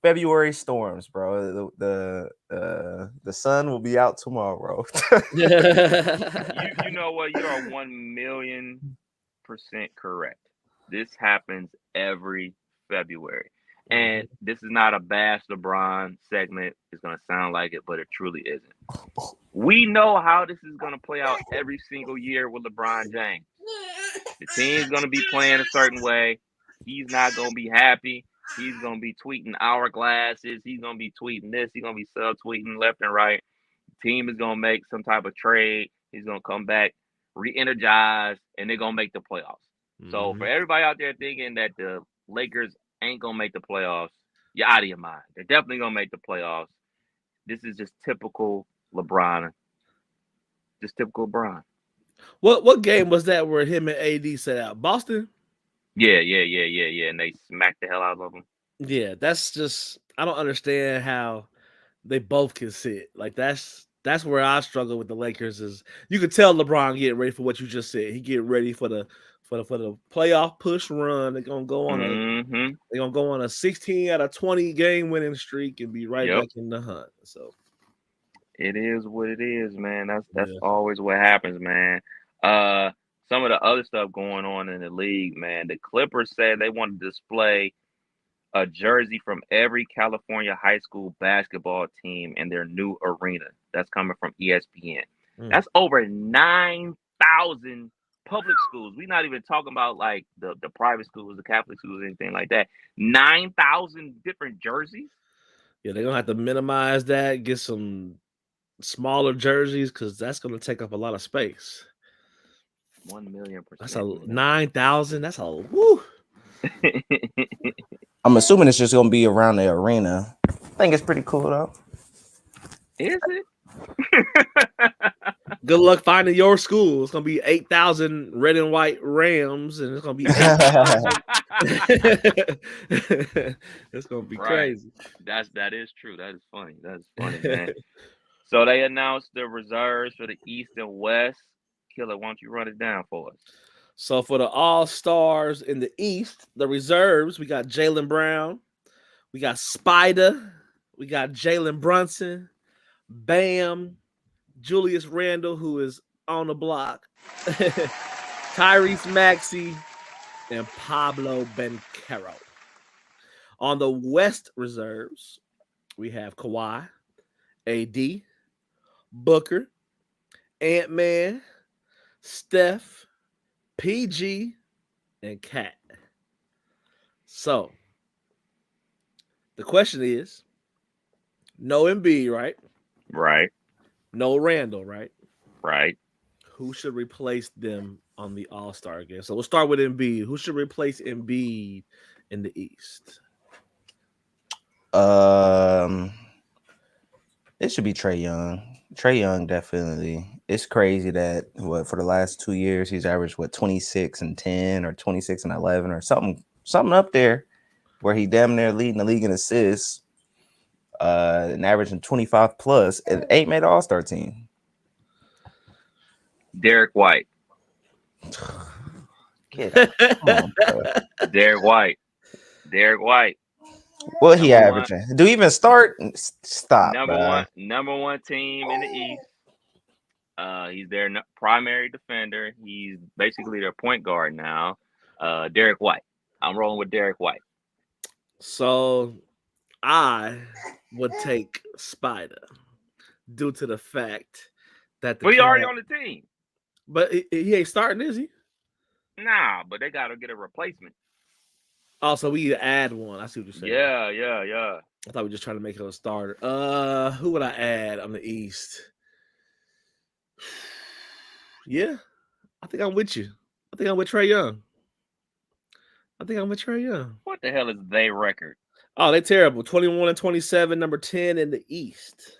[SPEAKER 8] February storms, bro. The sun will be out tomorrow.
[SPEAKER 6] You know what? You are 1,000,000% correct. This happens every February. And this is not a bash LeBron segment. It's going to sound like it, but it truly isn't. We know how this is going to play out every single year with LeBron James. The team's going to be playing a certain way. He's not going to be happy. He's going to be tweeting hourglasses. He's going to be tweeting this. He's going to be subtweeting left and right. The team is going to make some type of trade. He's going to come back, re-energized, and they're going to make the playoffs. So for everybody out there thinking that the Lakers ain't going to make the playoffs, you're out of your mind. They're definitely going to make the playoffs. This is just typical LeBron. Just typical LeBron.
[SPEAKER 7] What game was that where him and AD set out? Boston?
[SPEAKER 6] Yeah. And they smacked the hell out of him.
[SPEAKER 7] Yeah, that's just, I don't understand how they both can sit. Like that's where I struggle with the Lakers is you could tell LeBron getting ready for what you just said. He getting ready for the playoff push run. They're gonna go on a 16 out of 20 game winning streak and be right back in the hunt. So
[SPEAKER 6] it is what it is, man. That's always what happens, man. Some of the other stuff going on in the league, man. The Clippers said they want to display a jersey from every California high school basketball team in their new arena. That's coming from ESPN. That's over 9,000 public schools. We're not even talking about like the private schools, the Catholic schools, anything like that. 9,000 different jerseys.
[SPEAKER 7] Yeah, they're gonna have to minimize that, get some smaller jerseys because that's gonna take up a lot of space.
[SPEAKER 6] 1,000,000%.
[SPEAKER 7] That's a 9,000. That's a woo.
[SPEAKER 8] I'm assuming it's just gonna be around the arena. I think it's pretty cool though.
[SPEAKER 6] Is it?
[SPEAKER 7] Good luck finding your school. It's gonna be 8,000 red and white Rams, and it's gonna be 8,000. It's gonna be crazy.
[SPEAKER 6] That is true. That is funny. That's funny, man. So they announced the reserves for the East and West. Killer, why don't you run it down for us?
[SPEAKER 7] So for the All-Stars in the East, the reserves, we got Jaylen Brown, we got Spider, we got Jalen Brunson, Bam, Julius Randle, who is on the block, Tyrese Maxey, and Pablo Banchero. On the West reserves, we have Kawhi, AD, Booker, Ant-Man, Steph, PG, and Cat. So, the question is, no Embiid, right?
[SPEAKER 6] Right.
[SPEAKER 7] No Randall, right?
[SPEAKER 6] Right.
[SPEAKER 7] Who should replace them on the All-Star game? So we'll start with Embiid. Who should replace Embiid in the East?
[SPEAKER 8] It should be Trae Young. Trae Young, definitely. It's crazy that for the last 2 years he's averaged 26 and 10 or 26 and 11 or something up there, where he damn near leading the league in assists, and averaging 25 plus, and ain't made an All-Star team.
[SPEAKER 6] Derek White.
[SPEAKER 8] Come on, bro.
[SPEAKER 6] Derek White.
[SPEAKER 8] What he averaging? Do he even start? Stop.
[SPEAKER 6] Number one team in the East. He's their primary defender. He's basically their point guard now. Derek White. I'm rolling with Derek White.
[SPEAKER 7] So I would take Spider due to the fact that
[SPEAKER 6] he already on the team.
[SPEAKER 7] But he ain't starting, is he?
[SPEAKER 6] Nah, but they got to get a replacement.
[SPEAKER 7] Oh, so we need to add one. I see what you're saying.
[SPEAKER 6] Yeah.
[SPEAKER 7] I thought we were just trying to make it a starter. Who would I add on the East? Yeah, I think I'm with you. I think I'm with Trae Young.
[SPEAKER 6] What the hell is their record?
[SPEAKER 7] Oh, they're terrible. 21 and 27, number 10 in the East.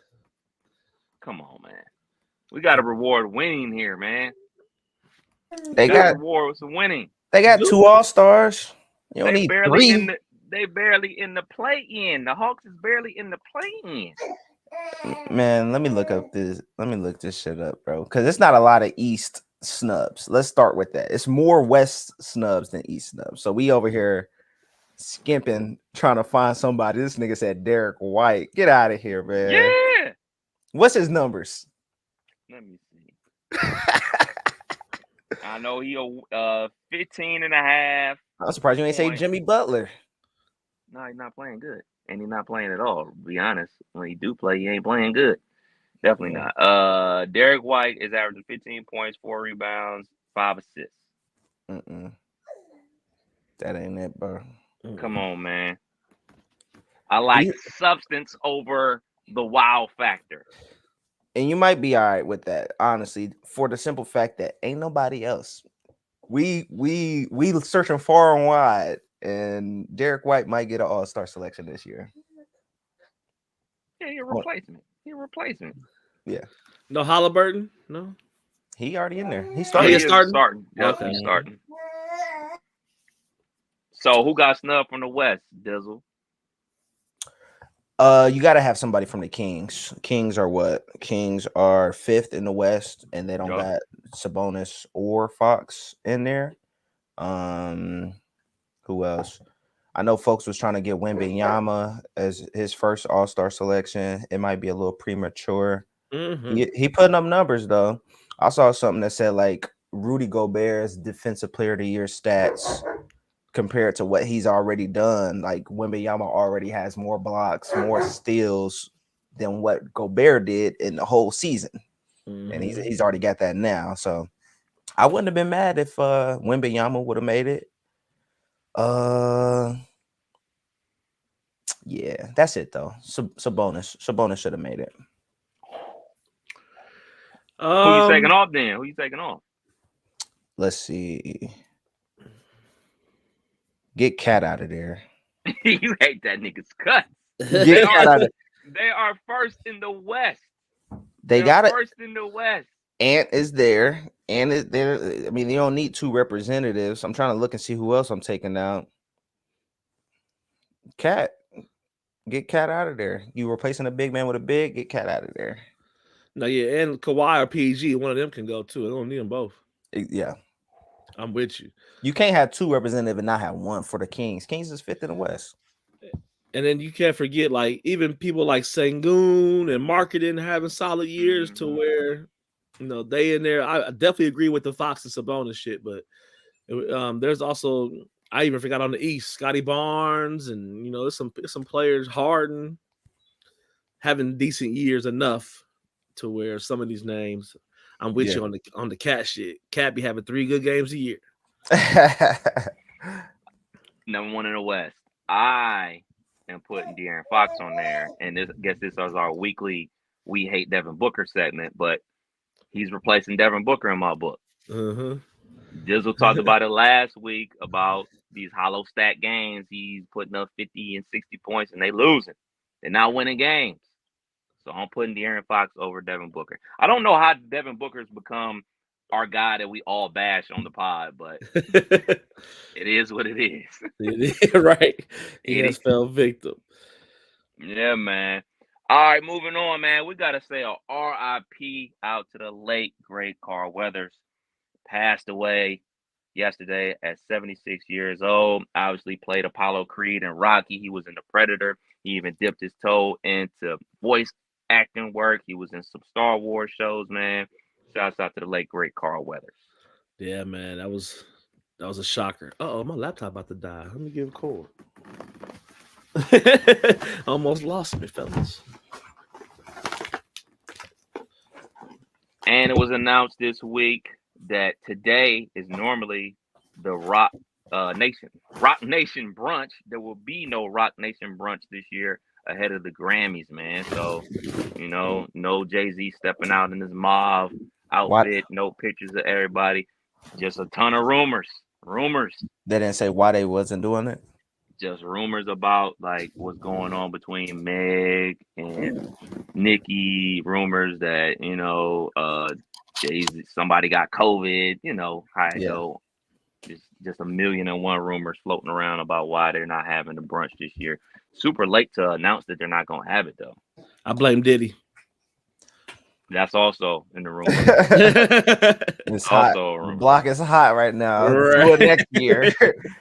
[SPEAKER 6] Come on, man. We got to reward winning here, man.
[SPEAKER 8] They got
[SPEAKER 6] reward with some winning.
[SPEAKER 8] They got 2 All-Stars. You don't need 3.
[SPEAKER 6] They barely in the play-in. The Hawks is barely in the play-in.
[SPEAKER 8] Man, let me look this shit up, bro. Because it's not a lot of East snubs. Let's start with that. It's more West snubs than East snubs. So we over here skimping, trying to find somebody. This nigga said Derek White. Get out of here, man.
[SPEAKER 6] Yeah.
[SPEAKER 8] What's his numbers?
[SPEAKER 6] Let me see. I know he 15 and a half.
[SPEAKER 8] I'm surprised you ain't say Jimmy Butler.
[SPEAKER 6] No, he's not playing good. And he's not playing at all, to be honest. When he do play, he ain't playing good. Definitely not. Derek White is averaging 15 points, 4 rebounds, 5 assists.
[SPEAKER 8] That ain't it, bro.
[SPEAKER 6] Come on, man. I like substance over the wow factor.
[SPEAKER 8] And you might be all right with that, honestly, for the simple fact that ain't nobody else. We searching far and wide, and Derek White might get an All-Star selection this year.
[SPEAKER 6] Yeah, he a replacement.
[SPEAKER 8] Yeah.
[SPEAKER 7] No Halliburton? No.
[SPEAKER 8] He already in there. He's
[SPEAKER 6] starting.
[SPEAKER 7] Starting.
[SPEAKER 6] Yep,
[SPEAKER 7] okay.
[SPEAKER 6] He's starting. So who got snubbed from the West, Dizzle?
[SPEAKER 8] You got to have somebody from the Kings. Kings are what? Kings are 5th in the West, and they don't got Sabonis or Fox in there. Who else? I know folks was trying to get Wembanyama as his first All-Star selection. It might be a little premature. He putting up numbers, though. I saw something that said, like, Rudy Gobert's Defensive Player of the Year stats compared to what he's already done. Like, Wembanyama already has more blocks, more steals than what Gobert did in the whole season. And he's already got that now. So I wouldn't have been mad if Wembanyama would have made it. Yeah, that's it though. Sabonis should have made it.
[SPEAKER 6] Who you taking off then? Who you taking off?
[SPEAKER 8] Let's see. Get Cat out of there.
[SPEAKER 6] You hate that nigga's cuts.
[SPEAKER 8] Get Cat out of
[SPEAKER 6] They are first in the West.
[SPEAKER 8] They got it.
[SPEAKER 6] First in the West.
[SPEAKER 8] Ant is there. Ant is there. I mean, they don't need two representatives. I'm trying to look and see who else I'm taking out. Cat. Get Cat out of there. You replacing a big man with a big, get Cat out of there.
[SPEAKER 7] No, yeah, and Kawhi or PG, one of them can go too. I don't need them both.
[SPEAKER 8] Yeah.
[SPEAKER 7] I'm with you.
[SPEAKER 8] You can't have two representatives and not have one for the Kings. Kings is fifth in the West.
[SPEAKER 7] And then you can't forget, like, even people like Sengun and marketing having solid years to where, they in there. I definitely agree with the Fox and Sabonis shit, but there's also, I even forgot on the East, Scotty Barnes, and there's some players, Harden, having decent years enough to where some of these names, I'm with you on the Cat shit. Cat be having 3 good games a year.
[SPEAKER 6] Number 1 in the West. I am putting De'Aaron Fox on there, and this is our weekly We Hate Devin Booker segment, but he's replacing Devin Booker in my book. Dizzle talked about it last week about these hollow stat games. He's putting up 50 and 60 points, and they losing. They're not winning games. So I'm putting De'Aaron Fox over Devin Booker. I don't know how Devin Booker's become our guy that we all bash on the pod, but it is what it is.
[SPEAKER 7] Right. He has fell victim.
[SPEAKER 6] Yeah, man. All right, moving on, man. We got to say a RIP out to the late, great Carl Weathers. Passed away yesterday at 76 years old. Obviously played Apollo Creed and Rocky. He was in The Predator. He even dipped his toe into voice acting work. He was in some Star Wars shows, man. Shouts out to the late, great Carl Weathers.
[SPEAKER 7] Yeah, man. That was a shocker. Uh-oh, my laptop about to die. Let me give a call. Almost lost me, fellas.
[SPEAKER 6] And it was announced this week that today is normally the Rock Nation brunch. There will be no Rock Nation brunch this year ahead of the Grammys, man. So, no Jay-Z stepping out in his mauve outfit, no pictures of everybody, just a ton of rumors.
[SPEAKER 8] They didn't say why they wasn't doing it.
[SPEAKER 6] Just rumors about like what's going on between Meg and Nicki. Rumors that Jay-Z, somebody got COVID. How it go. Just a million and one rumors floating around about why they're not having the brunch this year. Super late to announce that they're not gonna have it though.
[SPEAKER 7] I blame Diddy.
[SPEAKER 6] That's also in the room.
[SPEAKER 8] It's hot. The block is hot right now. Right. Do it next year.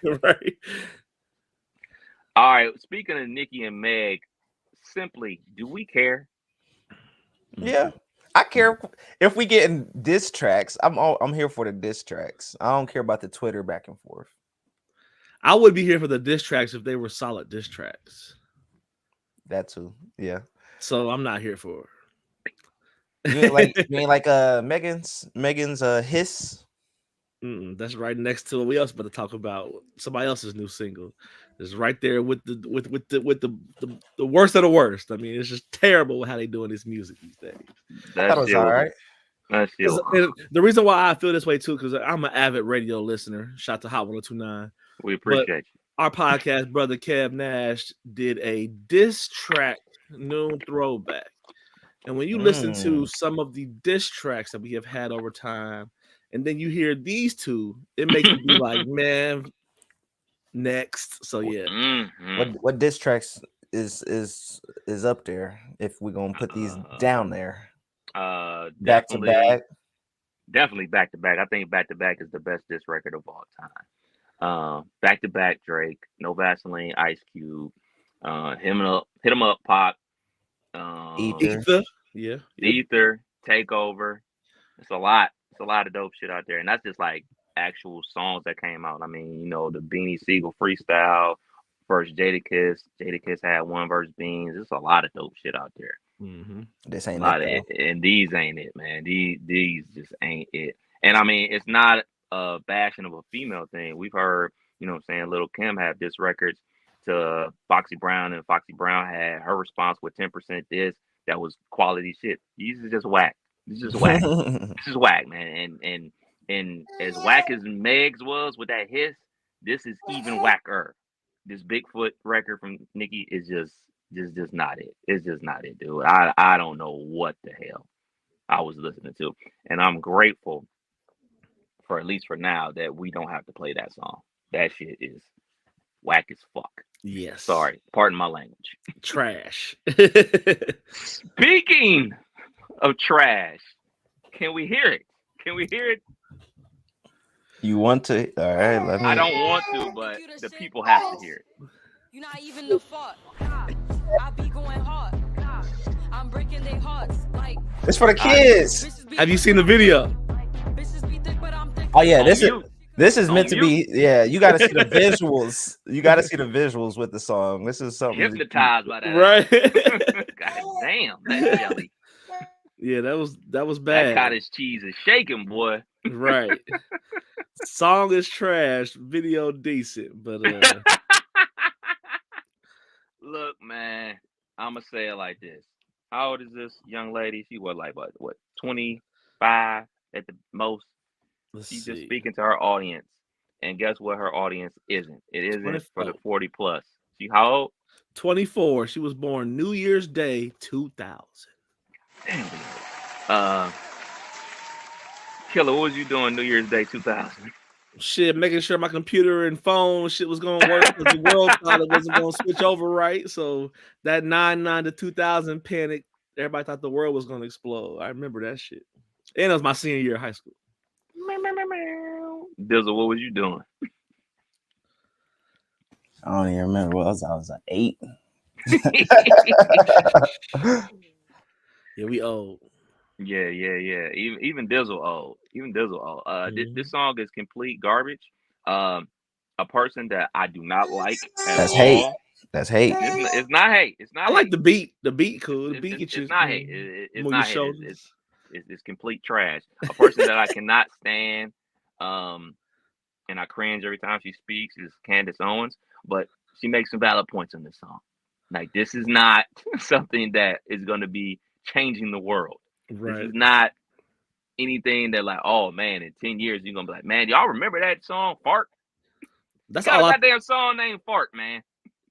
[SPEAKER 7] Right.
[SPEAKER 6] All right. Speaking of Nicki and Meg, simply, do we care?
[SPEAKER 8] Yeah, I care if we get in diss tracks. I'm here for the diss tracks. I don't care about the Twitter back and forth.
[SPEAKER 7] I would be here for the diss tracks if they were solid diss tracks.
[SPEAKER 8] That too. Yeah.
[SPEAKER 7] So I'm not here for it.
[SPEAKER 8] You mean like Megan's Hiss?
[SPEAKER 7] That's right next to what we else about to talk about. Somebody else's new single. It's right there with the worst of the worst. I mean, it's just terrible how they doing this music these days.
[SPEAKER 8] That was all right.
[SPEAKER 7] The reason why I feel this way too, because I'm an avid radio listener. Shout to Hot 102.9.
[SPEAKER 6] We appreciate you.
[SPEAKER 7] Our podcast brother Kev Nash did a diss track noon throwback. And when you listen to some of the diss tracks that we have had over time, and then you hear these two, it makes you be like, man, next. So yeah.
[SPEAKER 8] What diss tracks is up there if we're gonna put these down there? Back to back.
[SPEAKER 6] Definitely back to back. I think back to back is the best diss record of all time. Back to back Drake, No Vaseline, Ice Cube, hit him up, Pop.
[SPEAKER 7] Ether. Yeah.
[SPEAKER 6] Ether, Takeover. It's a lot of dope shit out there. And that's just like actual songs that came out. I mean, the Beanie Siegel freestyle, first Jadakiss. Jadakiss had one verse Beans. There's a lot of dope shit out there.
[SPEAKER 8] This ain't
[SPEAKER 6] it. And these ain't it, man. These just ain't it. And I mean, it's not a bashing of a female thing. We've heard, you know what I'm saying, Lil' Kim have diss records to Foxy Brown, and Foxy Brown had her response with 10% diss that was quality shit. These is just whack. This is whack. This is whack, man. And as whack as Meg's was with that hiss, this is even whacker. This Bigfoot record from Nicki is just not it. It's just not it, dude. I don't know what the hell I was listening to. And I'm grateful for, at least for now, that we don't have to play that song. That shit is whack as fuck.
[SPEAKER 7] Yes.
[SPEAKER 6] Sorry. Pardon my language.
[SPEAKER 7] Trash.
[SPEAKER 6] Speaking of trash, can we hear it? Can we hear it?
[SPEAKER 8] You want to? All right, let me.
[SPEAKER 6] I don't want to, but the people have to hear it.
[SPEAKER 9] You're not even the fuck. I be going hard. I'm breaking their hearts. Like,
[SPEAKER 8] it's for the kids.
[SPEAKER 7] Have you seen the video?
[SPEAKER 8] Oh yeah, this is meant to be. Yeah, you got to see the visuals. You got to see the visuals with the song. This is something
[SPEAKER 6] Hypnotized by that,
[SPEAKER 7] right?
[SPEAKER 6] God damn, that jelly.
[SPEAKER 7] Yeah, that was bad.
[SPEAKER 6] That cottage cheese is shaking, boy.
[SPEAKER 7] Right. Song is trash, video decent, but
[SPEAKER 6] look, man, I'ma say it like this. How old is this young lady? She was like what 25 at the most. She's just speaking to her audience. And guess what her audience isn't? It isn't 24. For the 40 plus. She how old?
[SPEAKER 7] 24. She was born New Year's Day 2000.
[SPEAKER 6] Damn. Killer, what was you doing New Year's Day 2000?
[SPEAKER 7] Shit, making sure my computer and phone shit was gonna work because the world thought it wasn't gonna switch over right. So that 99 to 2000 panic, everybody thought the world was gonna explode. I remember that shit. And it was my senior year of high school.
[SPEAKER 6] Dizzle, what was you doing?
[SPEAKER 8] I don't even remember. I was like 8.
[SPEAKER 7] Yeah, we old.
[SPEAKER 6] Yeah. Even Dizzle old. This song is complete garbage. A person that I do not like.
[SPEAKER 8] That's hate. That's hate.
[SPEAKER 6] It's not hate. It's not.
[SPEAKER 7] I like the beat. The beat cool. The beat
[SPEAKER 6] it's not hate. It's not hate. It's complete trash. A person that I cannot stand. And I cringe every time she speaks is Candace Owens, but she makes some valid points in this song. Like, this is not something that is going to be changing the world. Right. This is not anything that, like, oh man, in 10 years you're gonna be like, man, y'all remember that song Fart?
[SPEAKER 7] That's all.
[SPEAKER 6] That damn song named Fart, man.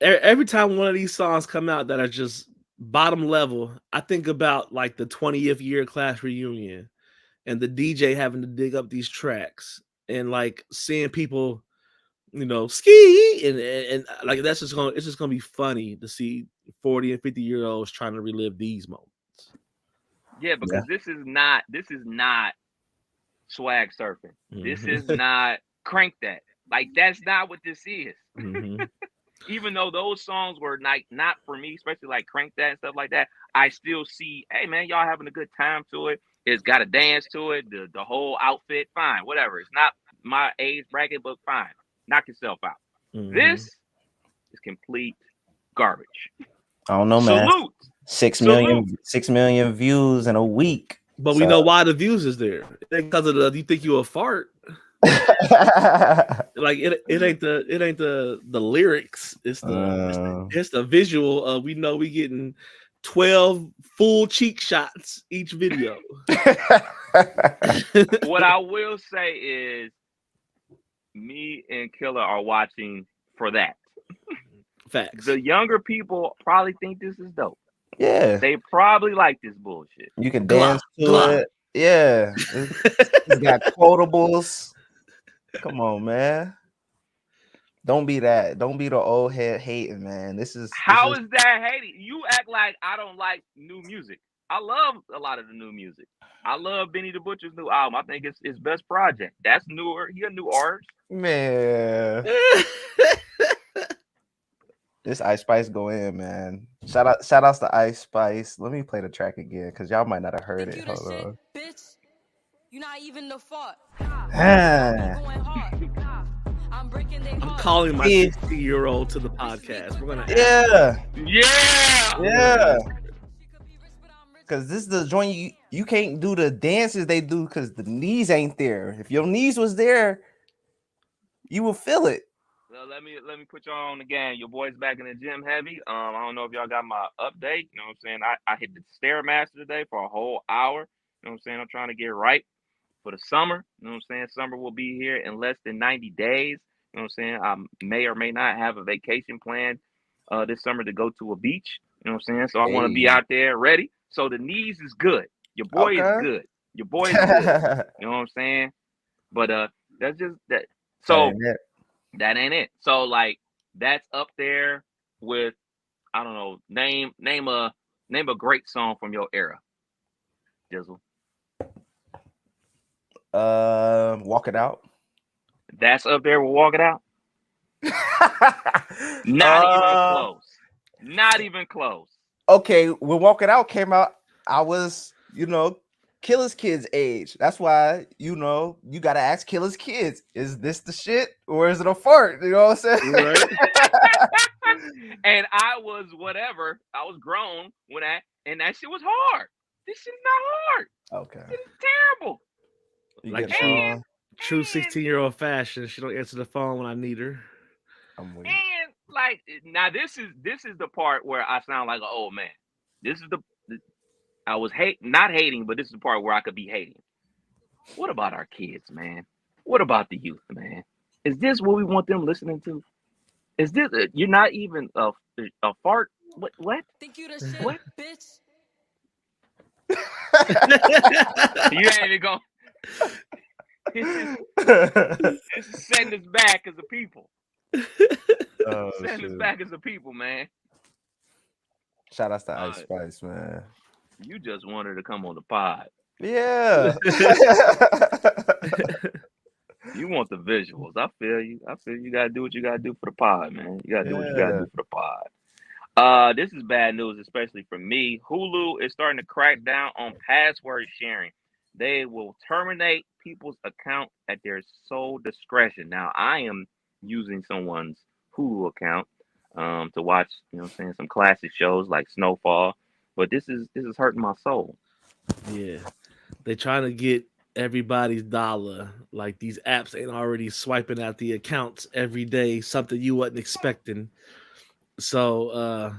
[SPEAKER 7] Every time one of these songs come out that are just bottom level, I think about like the 20th year class reunion and the DJ having to dig up these tracks and like seeing people, you know, ski and like it's just gonna be funny to see 40 and 50-year-olds trying to relive these moments.
[SPEAKER 6] Yeah, because this is not swag surfing. Mm-hmm. This is not crank that. Like, that's not what this is. Mm-hmm. Even though those songs were not for me, especially like Crank That and stuff like that, I still see, hey man, y'all having a good time to it. It's got a dance to it, the whole outfit, fine, whatever. It's not my age bracket, but fine. Knock yourself out. Mm-hmm. This is complete garbage.
[SPEAKER 8] I don't know, man.
[SPEAKER 6] Salute.
[SPEAKER 8] 6 million views in a week.
[SPEAKER 7] But we know why the views is there. Because of you think you a fart. Like it ain't the lyrics. It's the visual. We know we getting 12 full cheek shots each video.
[SPEAKER 6] What I will say is, me and Killer are watching for that.
[SPEAKER 7] Facts.
[SPEAKER 6] The younger people probably think this is dope.
[SPEAKER 8] Yeah,
[SPEAKER 6] they probably like this bullshit.
[SPEAKER 8] You can dance to it. Yeah, it's got quotables. Come on, man. Don't be that. Don't be the old head hating, man. This is
[SPEAKER 6] that hating? You act like I don't like new music. I love a lot of the new music. I love Benny the Butcher's new album. I think it's his best project. That's newer. He a new artist.
[SPEAKER 8] Man. This Ice Spice go in, man. Shout outs to Ice Spice. Let me play the track again because y'all might not have heard it. Hold on.
[SPEAKER 9] Bitch, you're not even the fuck.
[SPEAKER 7] I'm calling my 60-year-old to the podcast. We're gonna
[SPEAKER 8] yeah. Because this is the joint you can't do the dances they do because the knees ain't there. If your knees was there, you will feel it.
[SPEAKER 6] Well, let me put y'all on the game. Your boy's back in the gym heavy. I don't know if y'all got my update. You know what I'm saying? I hit the Stairmaster today for a whole hour. You know what I'm saying? I'm trying to get right for the summer. You know what I'm saying? Summer will be here in less than 90 days. You know what I'm saying? I may or may not have a vacation planned this summer to go to a beach. You know what I'm saying? So I want to be out there ready. So the knees is good. Your boy is good. Your boy is good. You know what I'm saying? But that's just that. So that ain't it. So like that's up there with, I don't know, name a great song from your era. Dizzle.
[SPEAKER 8] Walk It Out.
[SPEAKER 6] That's up there with Walk It Out. Not even close. Not even close.
[SPEAKER 8] Okay, when Walk It Out came out, I was, Killer's Kids age. That's why, you gotta ask Killer's Kids, is this the shit or is it a fart? You know what I'm saying?
[SPEAKER 7] Right.
[SPEAKER 6] And I was whatever. I was grown when and that shit was hard. This shit's not hard.
[SPEAKER 8] Okay.
[SPEAKER 6] It's terrible.
[SPEAKER 7] Like true 16-year-old fashion. She don't answer the phone when I need her.
[SPEAKER 8] I'm waiting.
[SPEAKER 6] And like now this is the part where I sound like an old man. This is I was not hating, but this is the part where I could be hating. What about our kids, man? What about the youth, man? Is this what we want them listening to? Is this you're not even a fart? What?
[SPEAKER 9] Think you the shit,
[SPEAKER 6] What?
[SPEAKER 9] bitch?
[SPEAKER 6] You ain't even going. This is setting us back as a people. Setting us back as a people, man.
[SPEAKER 8] Shout out to Ice Spice, man.
[SPEAKER 6] You just wanted to come on the pod.
[SPEAKER 8] Yeah.
[SPEAKER 6] You want the visuals. I feel you. You gotta do what you gotta do for the pod, man. You gotta do what you gotta do for the pod. This is bad news, especially for me. Hulu is starting to crack down on password sharing. They will terminate people's account at their sole discretion. Now, I am using someone's Hulu account to watch, some classic shows like Snowfall. But this is hurting my soul.
[SPEAKER 7] Yeah. They trying to get everybody's dollar. Like these apps ain't already swiping out the accounts every day, something you wasn't expecting. So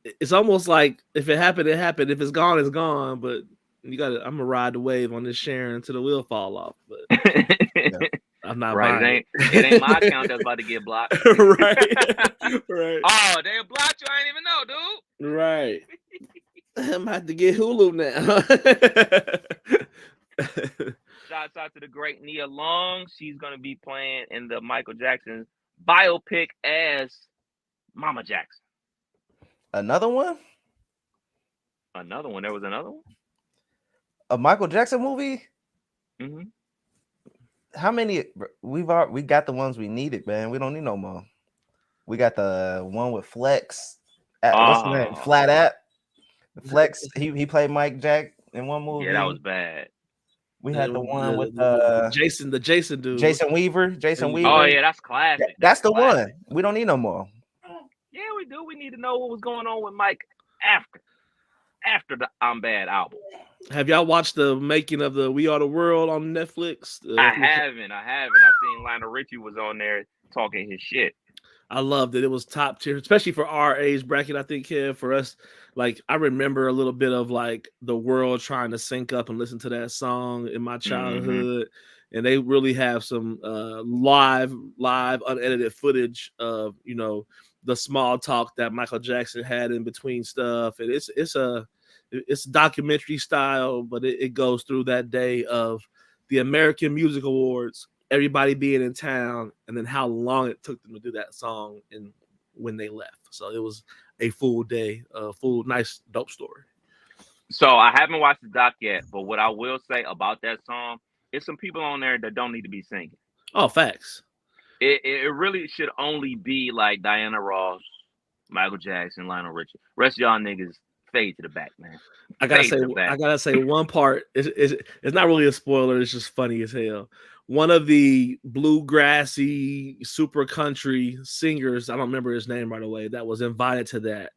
[SPEAKER 7] it's almost like if it happened, it happened. If it's gone, it's gone. But I'm gonna ride the wave on this sharing until the wheel fall off. But I'm not
[SPEAKER 6] right.
[SPEAKER 7] buying
[SPEAKER 6] It ain't my account that's about to get blocked.
[SPEAKER 7] Right.
[SPEAKER 6] Oh, they blocked you. I didn't even know, dude.
[SPEAKER 7] Right. I'm about to get Hulu now.
[SPEAKER 6] Shouts out to the great Nia Long. She's gonna be playing in the Michael Jackson biopic as Mama Jackson.
[SPEAKER 8] Another one?
[SPEAKER 6] Another one. There was another one.
[SPEAKER 8] A Michael Jackson movie?
[SPEAKER 6] Mm-hmm.
[SPEAKER 8] How many? We got the ones we needed, man. We don't need no more. We got the one with Flex. What's the name? Flat App. Flex. He played Mike Jack in one movie.
[SPEAKER 6] Yeah, that was bad.
[SPEAKER 8] We had the one with
[SPEAKER 7] Jason dude.
[SPEAKER 8] Jason Weaver.
[SPEAKER 6] Oh yeah, that's classic.
[SPEAKER 8] That's the one. We don't need no more.
[SPEAKER 6] Yeah, we do. We need to know what was going on with Mike after the I'm Bad album.
[SPEAKER 7] Have y'all watched the making of the We Are the World on Netflix?
[SPEAKER 6] I haven't. I've seen Lionel Richie was on there talking his shit.
[SPEAKER 7] I loved it. It was top tier, especially for our age bracket. I think, Kev, for us, like I remember a little bit of like the world trying to sync up and listen to that song in my childhood, and they really have some live unedited footage of the small talk that Michael Jackson had in between stuff, and it's documentary style, but it goes through that day of the American Music Awards. Everybody being in town, and then how long it took them to do that song and when they left. So it was a full day, nice, dope story.
[SPEAKER 6] So I haven't watched the doc yet, but what I will say about that song, it's some people on there that don't need to be singing.
[SPEAKER 7] Oh, facts.
[SPEAKER 6] It really should only be like Diana Ross, Michael Jackson, Lionel Richie. Rest of y'all niggas fade to the back, man.
[SPEAKER 7] I gotta say one part. It's not really a spoiler. It's just funny as hell. One of the bluegrassy super country singers, I don't remember his name right away, that was invited to that.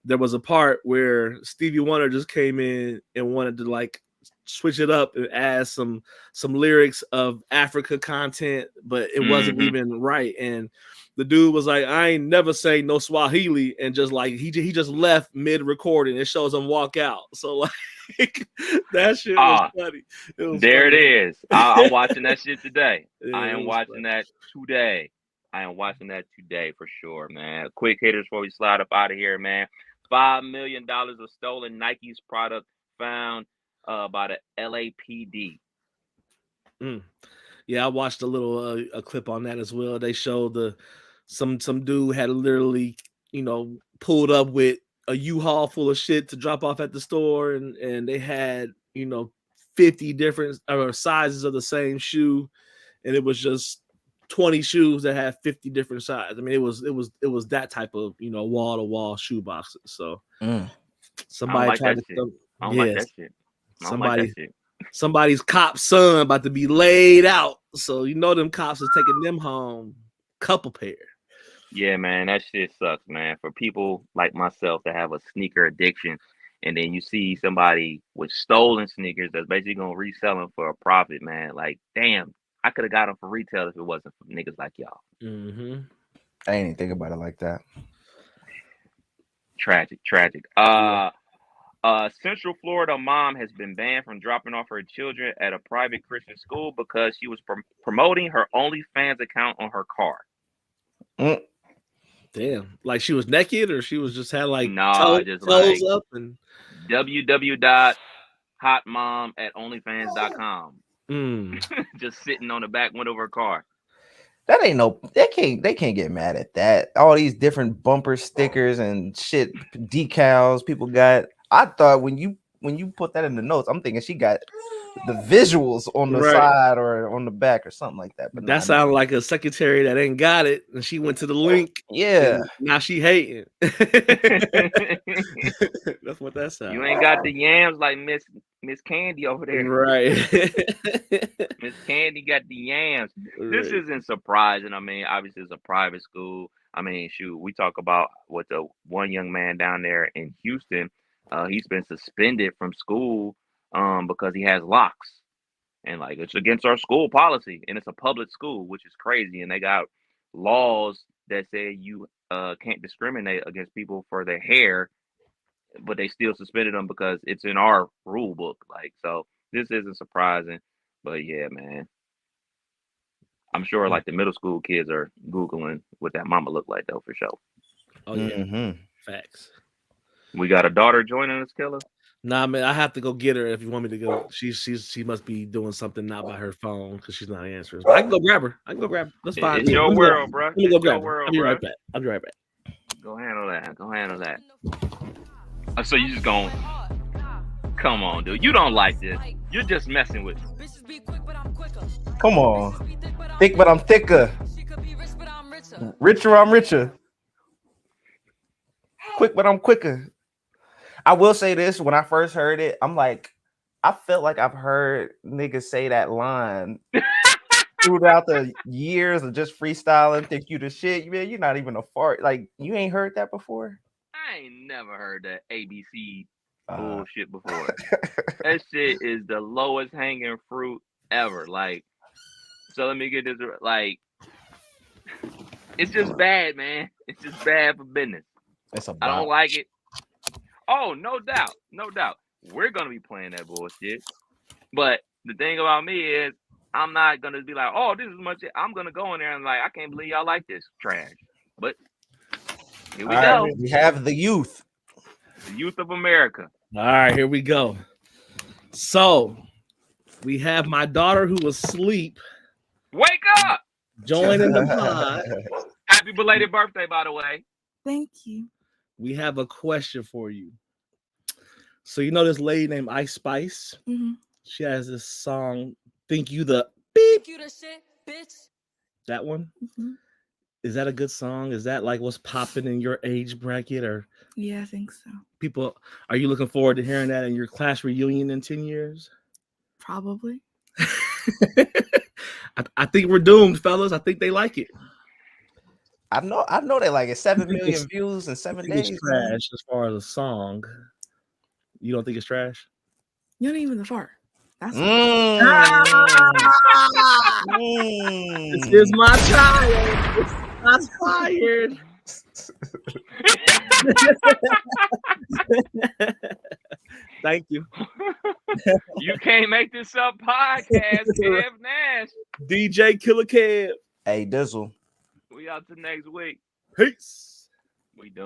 [SPEAKER 7] There was a part where Stevie Wonder just came in and wanted to like switch it up and add some lyrics of Africa content, but it wasn't even right. And the dude was like, I ain't never say no Swahili, and just like he just left mid recording. It shows him walk out. So like that shit was funny.
[SPEAKER 6] There
[SPEAKER 7] funny.
[SPEAKER 6] it is. I'm watching that shit today.
[SPEAKER 7] Yeah,
[SPEAKER 6] I am watching that today. I am watching that today for sure, man. Quick hitters before we slide up out of here, man. $5 million of stolen Nike's product found by the LAPD.
[SPEAKER 7] Yeah, I watched a little a clip on that as well. They showed some dude had literally, pulled up with a U-Haul full of shit to drop off at the store, and they had 50 different sizes of the same shoe, and it was just 20 shoes that had 50 different sizes. I mean, it was that type of wall to wall shoe boxes. So somebody tried to
[SPEAKER 6] I don't like that shit. I don't like that shit.
[SPEAKER 7] Somebody's cop's son about to be laid out, so them cops is taking them home. Couple pair.
[SPEAKER 6] Yeah, man, that shit sucks, man. For people like myself that have a sneaker addiction, and then you see somebody with stolen sneakers that's basically gonna resell them for a profit, man. Like, damn, I could have got them for retail if it wasn't for niggas like y'all.
[SPEAKER 8] I ain't even think about it like that.
[SPEAKER 6] Tragic. Central Florida mom has been banned from dropping off her children at a private Christian school because she was promoting her OnlyFans account on her car.
[SPEAKER 7] Damn, like she was naked, or she was just had like
[SPEAKER 6] toes
[SPEAKER 7] up and
[SPEAKER 6] www.hotmom@onlyfans.com. Just sitting on the back window of her car.
[SPEAKER 8] That ain't they can't get mad at that. All these different bumper stickers and shit, decals people got. I thought when you put that in the notes, I'm thinking she got the visuals on the side or on the back or something like that. But
[SPEAKER 7] that sounded like a secretary that ain't got it, and she went to the link.
[SPEAKER 8] Yeah,
[SPEAKER 7] now she hating. That's what that sounds.
[SPEAKER 6] You ain't got the yams like Miss Candy over there,
[SPEAKER 7] right?
[SPEAKER 6] Miss Candy got the yams. This isn't surprising. I mean, obviously it's a private school. I mean, shoot, we talk about what the one young man down there in Houston. He's been suspended from school because he has locks, and like it's against our school policy, and it's a public school, which is crazy. And they got laws that say you can't discriminate against people for their hair, but they still suspended them because it's in our rule book. Like, so this isn't surprising, but yeah, man, I'm sure like the middle school kids are Googling what that mama looked like though for sure.
[SPEAKER 7] Oh yeah, facts.
[SPEAKER 6] We got a daughter joining us, Killer.
[SPEAKER 7] Nah, man, I have to go get her if you want me to go. She must be doing something not by her phone because she's not answering. But I can go grab her. That's fine.
[SPEAKER 6] It's your world, bro.
[SPEAKER 7] Let me go grab her. I'll be right back.
[SPEAKER 6] Go handle that. So you just going? Come on, dude. You don't like this. You're just messing with me.
[SPEAKER 8] Come on. Thick, but I'm thicker. Richer, I'm richer. Quick, but I'm quicker. I will say this: when I first heard it, I'm like, I felt like I've heard niggas say that line throughout the years of just freestyling. Think you the shit, man. You're not even a fart. Like, you ain't heard that before.
[SPEAKER 6] I ain't never heard that ABC bullshit before. That shit is the lowest hanging fruit ever. Like, so let me get this. Like, it's just bad, man. It's just bad for business. I don't like it. Oh, no doubt. We're gonna be playing that bullshit. But the thing about me is, I'm not gonna be like, oh, this is much. I'm gonna go in there and like, I can't believe y'all like this trash. But here we go.
[SPEAKER 8] Right, we have the youth
[SPEAKER 6] of America.
[SPEAKER 7] All right, here we go. So we have my daughter who was asleep.
[SPEAKER 6] Wake up!
[SPEAKER 7] Joining the pod.
[SPEAKER 6] Happy belated birthday, by the way.
[SPEAKER 10] Thank you.
[SPEAKER 7] We have a question for you. So you know this lady named Ice Spice?
[SPEAKER 10] Mm-hmm.
[SPEAKER 7] She has this song, Think You the Beep.
[SPEAKER 9] You the shit, bitch.
[SPEAKER 7] That one?
[SPEAKER 10] Mm-hmm.
[SPEAKER 7] Is that a good song? Is that like what's popping in your age bracket? Or
[SPEAKER 10] yeah, I think so.
[SPEAKER 7] People, are you looking forward to hearing that in your class reunion in 10 years?
[SPEAKER 10] Probably.
[SPEAKER 7] I think we're doomed, fellas. I think they like it.
[SPEAKER 8] I know they like it. 7 million views in 7 days.
[SPEAKER 7] It's trash as far as a song. You don't think it's trash?
[SPEAKER 10] You don't even the fart. That's
[SPEAKER 7] This is my child. That's fired. Thank you.
[SPEAKER 6] You can't make this up podcast, Kev Nash.
[SPEAKER 7] DJ Killer Kev.
[SPEAKER 8] Hey, Dizzle.
[SPEAKER 6] We out to next week.
[SPEAKER 7] Peace.